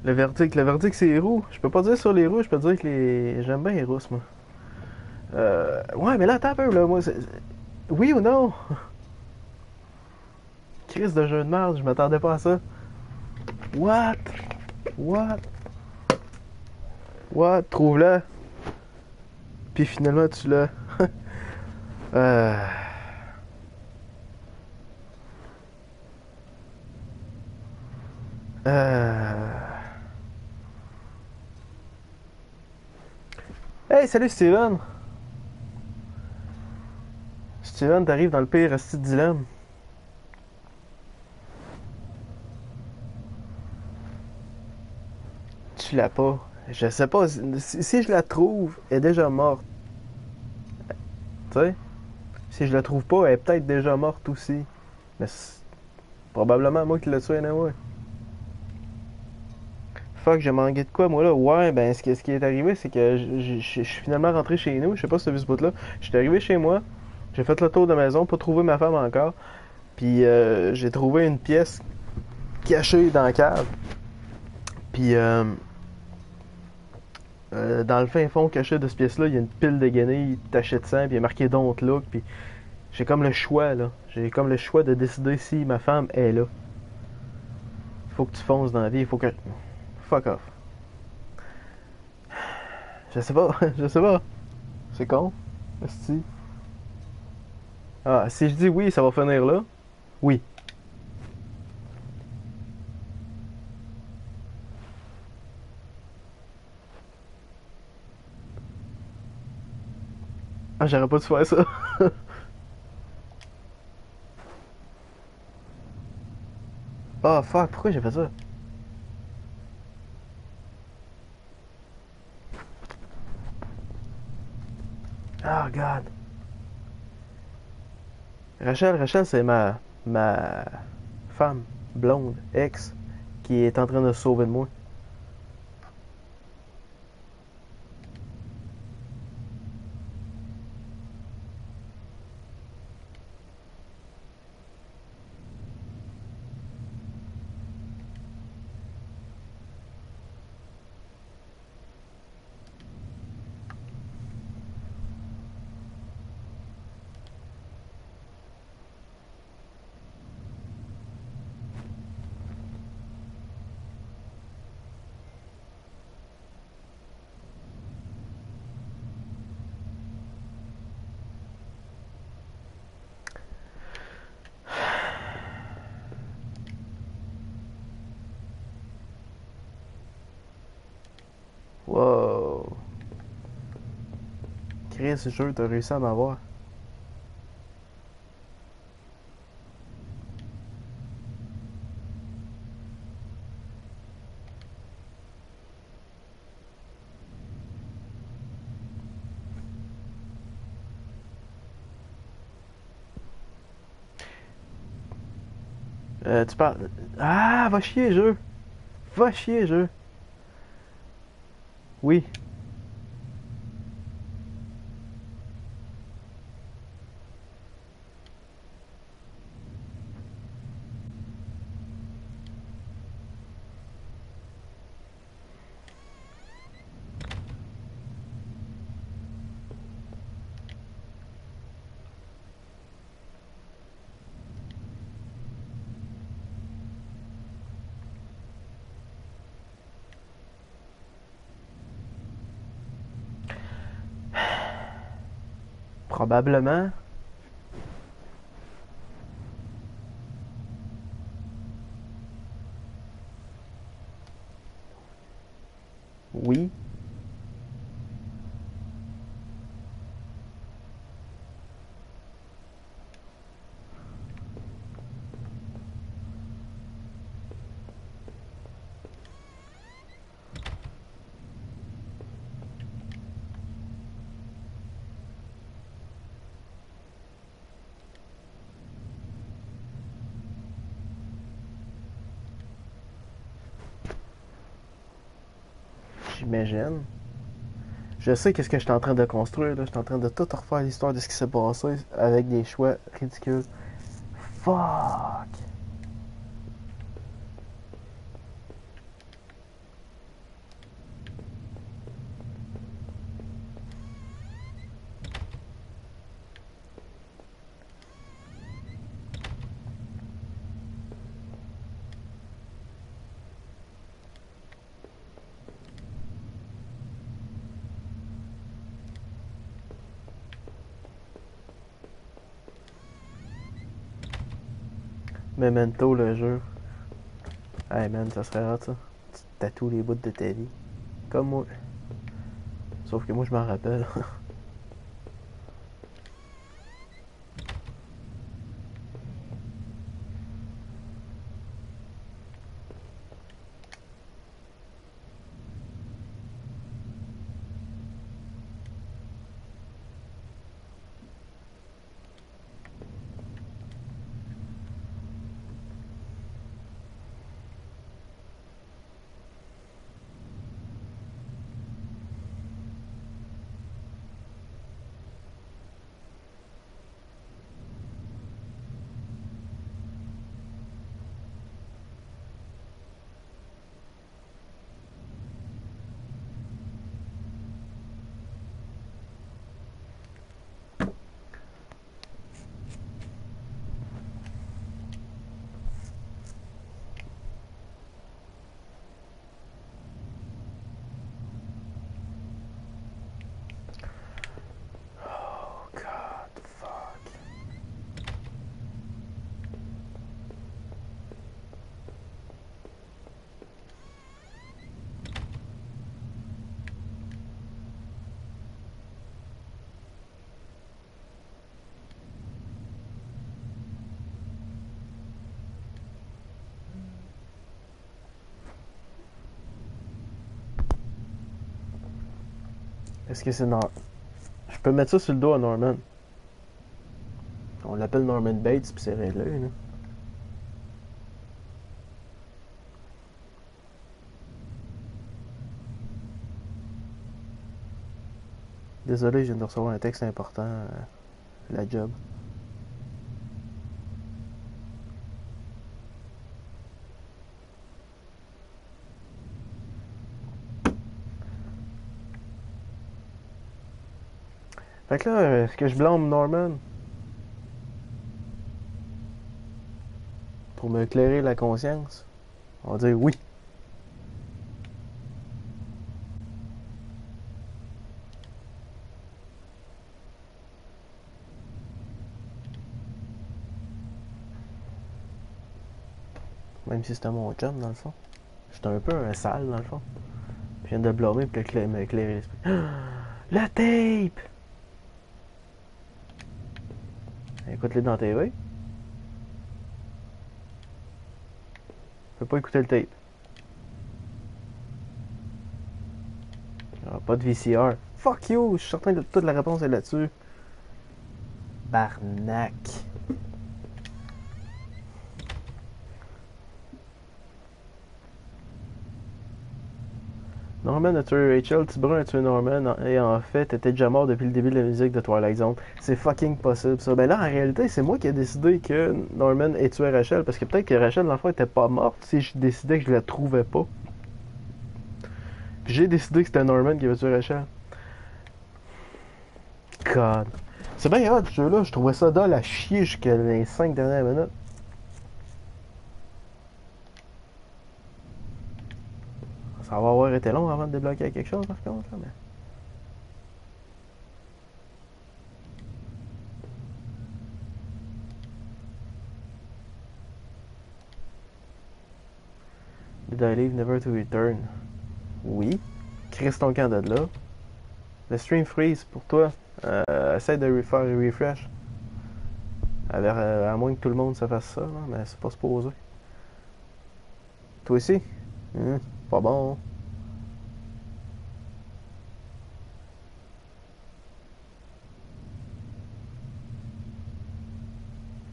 Le verdict c'est les roues. Je peux pas dire sur les roues, je peux dire que les. J'aime bien les rousses, moi. Ouais, mais là, attends un peu, là. Moi, Oui ou non? Crise de jeu de merde, je m'attendais pas à ça. What? What? What? Trouve-le. Puis finalement, tu l'as. euh... Euh... Hey, salut Steven! Steven, t'arrives dans le pire asti de dilemme. Tu l'as pas. Je sais pas. Si je la trouve, elle est déjà morte. Tu sais? Si je la trouve pas, elle est peut-être déjà morte aussi. Mais c'est probablement moi qui l'ai tué, anyway. Fuck, j'ai manqué de quoi, moi, là? Ouais, ben, ce qui est arrivé, c'est que je suis finalement rentré chez nous. Je sais pas si t'as vu ce bout-là. Je suis arrivé chez moi. J'ai fait le tour de la maison, pas trouvé ma femme encore. Puis j'ai trouvé une pièce cachée dans la cave. Puis dans le fin fond caché de cette pièce-là, il y a une pile de guenilles tachées de sang, puis il y a marqué Don't Look. Puis j'ai comme le choix, là. J'ai comme le choix de décider si ma femme est là. Faut que tu fonces dans la vie, il faut que. Fuck off. Je sais pas, je sais pas. C'est con. Esti. Ah, si je dis oui, ça va finir là. Oui. Ah, j'aurais pas dû faire ça. Ah, fuck, pourquoi j'ai fait ça? Ah, God. Rachel, c'est ma femme, blonde, ex, qui est en train de se sauver de moi. Wow. Chris, ce jeu, t'as réussi à m'avoir. Tu parles. Ah, va chier, jeu. Va chier, jeu. Oui. Probablement. Oui. J'imagine. Je sais qu'est-ce que je suis en train de construire. Là. Je suis en train de tout refaire l'histoire de ce qui s'est passé avec des choix ridicules. Fuck. Memento, le jeu. Hey man, ça serait hot ça. Tu te tatoues les bouts de ta vie. Comme moi. Sauf que moi, je m'en rappelle. Oh god, fuck. Est-ce que c'est Norman? Je peux mettre ça sur le dos à Norman. On l'appelle Norman Bates, pis c'est réglé, là. Désolé, je viens de recevoir un texte important. La job. Fait que là, est-ce que je blâme Norman? Pour me éclairer la conscience? On va dire oui. Même si c'était mon chum, dans le fond. J'étais un peu un sale, dans le fond. Je viens de blâmer pour m'éclairer l'esprit. La tape! Écoute-les dans TV. Je peux pas écouter le tape. Ah, pas de VCR. Fuck you! Je suis certain que toute la réponse est là-dessus. Barnac. Norman a tué Rachel, Tiburon a tué Norman, et en fait, était déjà mort depuis le début de la musique de Twilight Zone. C'est fucking possible, ça. Ben là, en réalité, c'est moi qui ai décidé que Norman ait tué Rachel, parce que peut-être que Rachel, dans le fond, était pas morte si je décidais que je la trouvais pas. Puis j'ai décidé que c'était Norman qui avait tué Rachel. God. C'est bien hot, ce jeu-là. Je trouvais ça dole à chier jusqu'à les 5 dernières minutes. Ça va avoir été long avant de débloquer quelque chose, par contre. Là, mais... Did I leave never to return? Oui. Chris ton camp de là. Le stream freeze pour toi. Essaye de faire un refresh. À moins que tout le monde se fasse ça, là, mais c'est pas supposé. Toi aussi? Pas bon.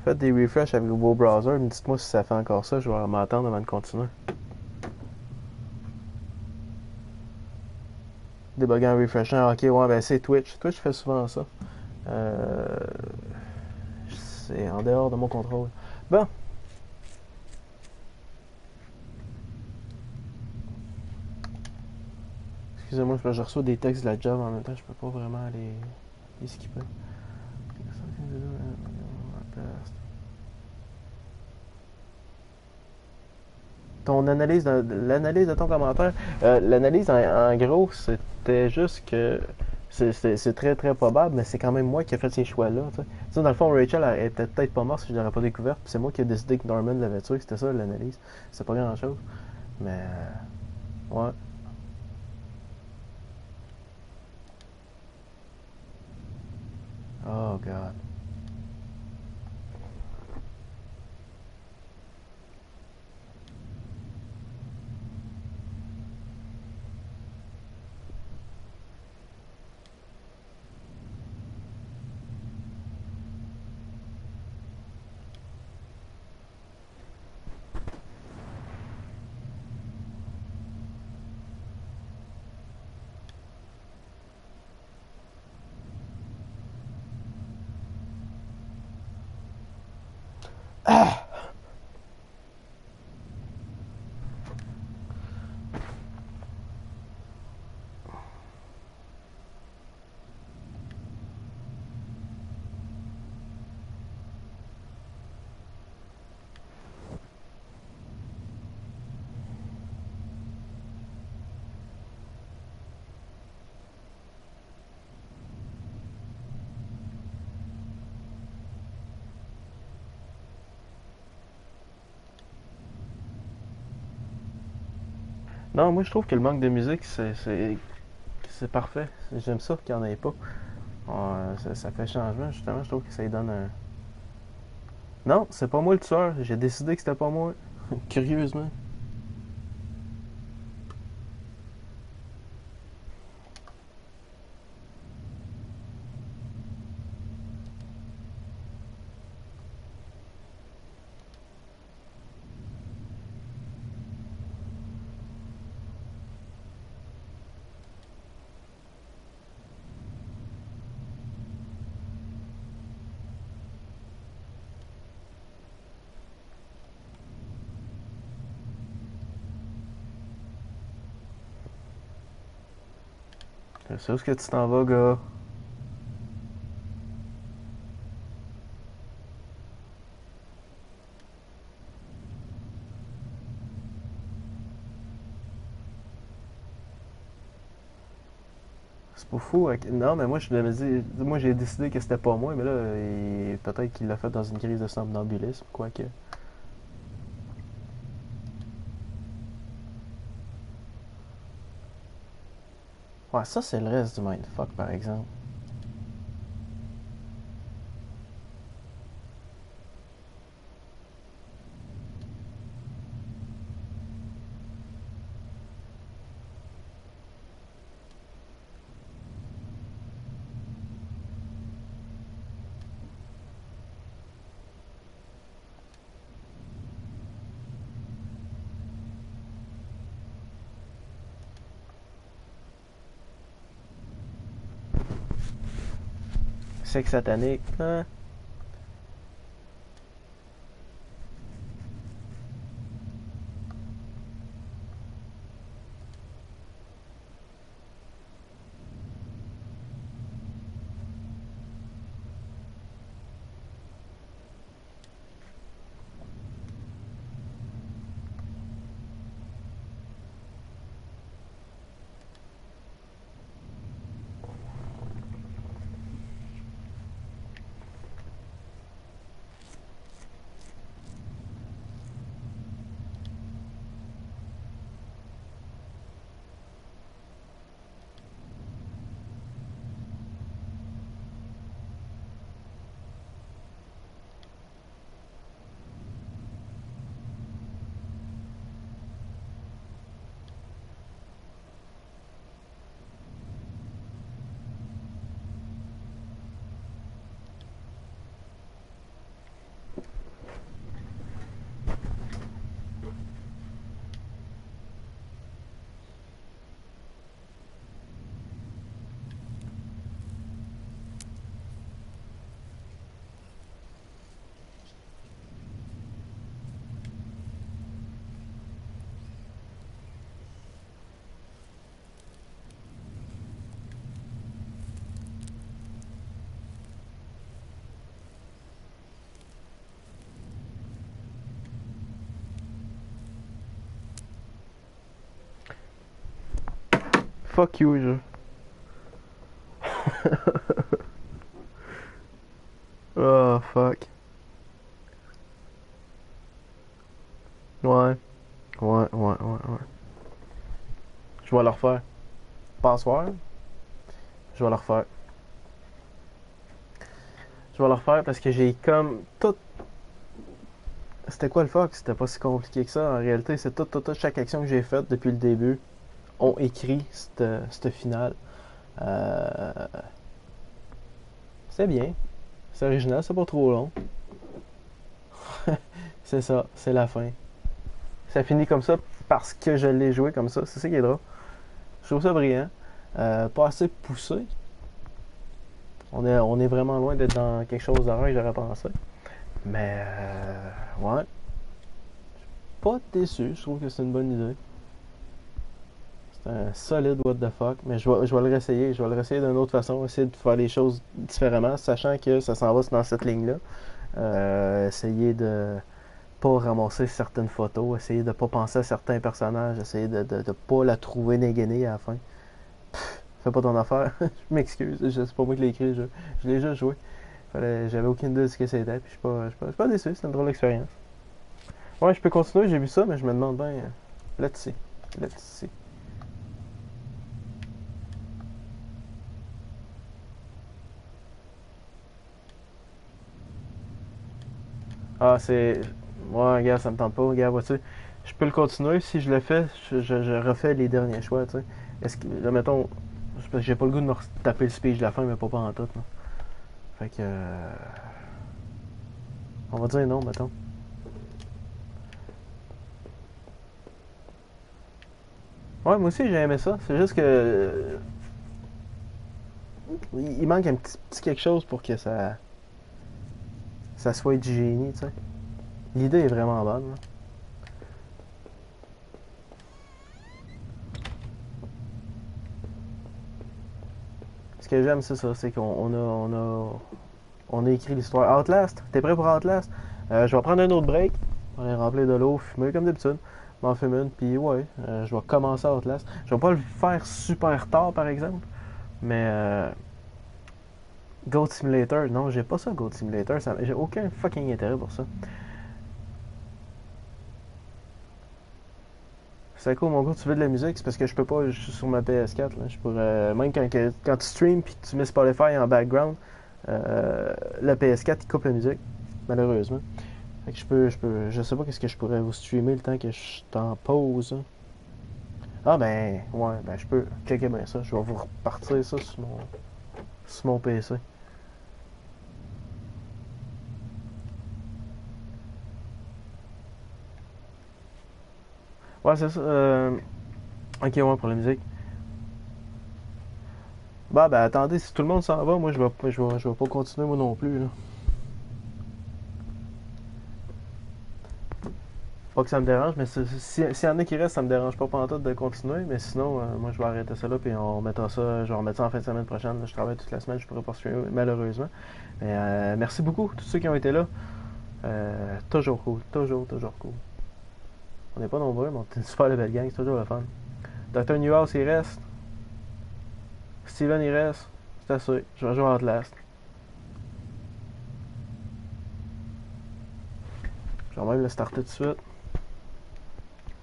Faites des refreshs avec vos browsers, mais dites-moi si ça fait encore ça, je vais m'attendre avant de continuer. Débuguant, refreshant, ok, ouais, ben c'est Twitch. Twitch fait souvent ça. C'est en dehors de mon contrôle. Bon. Excusez-moi, je reçois des textes de la job en même temps, je peux pas vraiment les skipper. L'analyse de ton commentaire, l'analyse en gros, c'était juste que C'est très très probable, mais c'est quand même moi qui ai fait ces choix-là. Tu sais, dans le fond, Rachel elle était peut-être pas morte si je l'aurais pas découverte, puis c'est moi qui ai décidé que Norman l'avait tué, c'était ça l'analyse. C'est pas grand-chose. Mais ouais. Oh god. Non, moi je trouve que le manque de musique, c'est parfait. J'aime ça qu'il n'y en ait pas. Ça fait changement, justement. Je trouve que ça lui donne un. Non, c'est pas moi le tueur. J'ai décidé que c'était pas moi. Curieusement. Je sais où est-ce que tu t'en vas, gars. C'est pas fou. Non, mais moi, moi j'ai décidé que c'était pas moi, mais là, peut-être qu'il l'a fait dans une crise de somnambulisme, quoique. Ouais, ça, c'est le reste du mindfuck, par exemple. Sexe satanique, hein? Fuck you, je. Oh, fuck. Ouais. Ouais. Je vais le refaire. Passoire, je vais le refaire. Je vais le refaire parce que j'ai comme tout. C'était quoi le fuck? C'était pas si compliqué que ça. En réalité, c'est chaque action que j'ai faite depuis le début ont écrit cette finale. Euh, c'est bien. C'est original, c'est pas trop long. C'est ça, c'est la fin. Ça finit comme ça parce que je l'ai joué comme ça. C'est ça qui est drôle. Je trouve ça brillant. Pas assez poussé. On est vraiment loin d'être dans quelque chose d'horreur que j'aurais pensé. Mais ouais. Pas déçu. Je trouve que c'est une bonne idée. C'est un solide what the fuck. Mais je vais le réessayer. Je vais le réessayer d'une autre façon. Essayer de faire les choses différemment. Sachant que ça s'en va dans cette ligne-là. Essayer de pas ramasser certaines photos, essayer de pas penser à certains personnages, essayer de pas la trouver négainée à la fin. Fais pas ton affaire, je m'excuse, c'est pas moi qui l'ai écrit le jeu. Je l'ai juste joué. J'avais aucune idée de ce que c'était, puis je suis pas déçu, c'est une drôle d'expérience. Ouais, je peux continuer, j'ai vu ça, mais je me demande bien. Let's see. Let's see. Ah, c'est. Ouais, regarde, ça me tente pas, regarde, vois-tu. Je peux le continuer, si je le fais, je refais les derniers choix, tu sais. Est-ce que, là, mettons, parce que j'ai pas le goût de me taper le speech de la fin, mais pas en tout, là. Fait que. On va dire non, mettons. Ouais, moi aussi j'ai aimé ça. C'est juste que. Il manque un petit quelque chose pour que ça soit du génie, tu sais. L'idée est vraiment bonne, là. Ce que j'aime, c'est ça, c'est on a écrit l'histoire. Outlast, t'es prêt pour Outlast? Je vais prendre un autre break. On est rempli de l'eau, fumer comme d'habitude. M'en fume une, puis ouais, je vais commencer Outlast. Je vais pas le faire super tard, par exemple, mais Goat Simulator, non, j'ai pas ça, Goat Simulator. J'ai aucun fucking intérêt pour ça. C'est cool, mon gars, tu veux de la musique, c'est parce que je peux pas, je suis sur ma PS4. Là. Je pourrais, même quand tu streams puis que tu mets Spotify en background, la PS4 il coupe la musique, malheureusement. Fait que je sais pas qu'est-ce que je pourrais vous streamer le temps que je t'en pause. Ah ben, ouais, ben je peux checker bien ça. Je vais vous repartir ça sur mon PC. Ouais, c'est ça. Ok, ouais, pour la musique. Bah, ben attendez, si tout le monde s'en va, moi je vais pas continuer moi non plus. Là. Pas que ça me dérange, mais s'il y en a qui restent, ça me dérange pas pantoute de continuer. Mais sinon, moi je vais arrêter ça là, puis on mettra ça, je vais remettre ça en fin de semaine prochaine. Là, je travaille toute la semaine, je pourrais pas suivre, malheureusement. Mais merci beaucoup, tous ceux qui ont été là. Toujours cool, toujours cool. On n'est pas nombreux, mais on est une super belle gang, c'est toujours le fun. Dr. Newhouse, il reste. Steven, il reste. C'est assez. Je vais jouer à Outlast. Je vais même le starter tout de suite.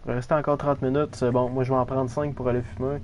Il va rester encore 30 minutes, c'est bon. Moi, je vais en prendre 5 pour aller fumer.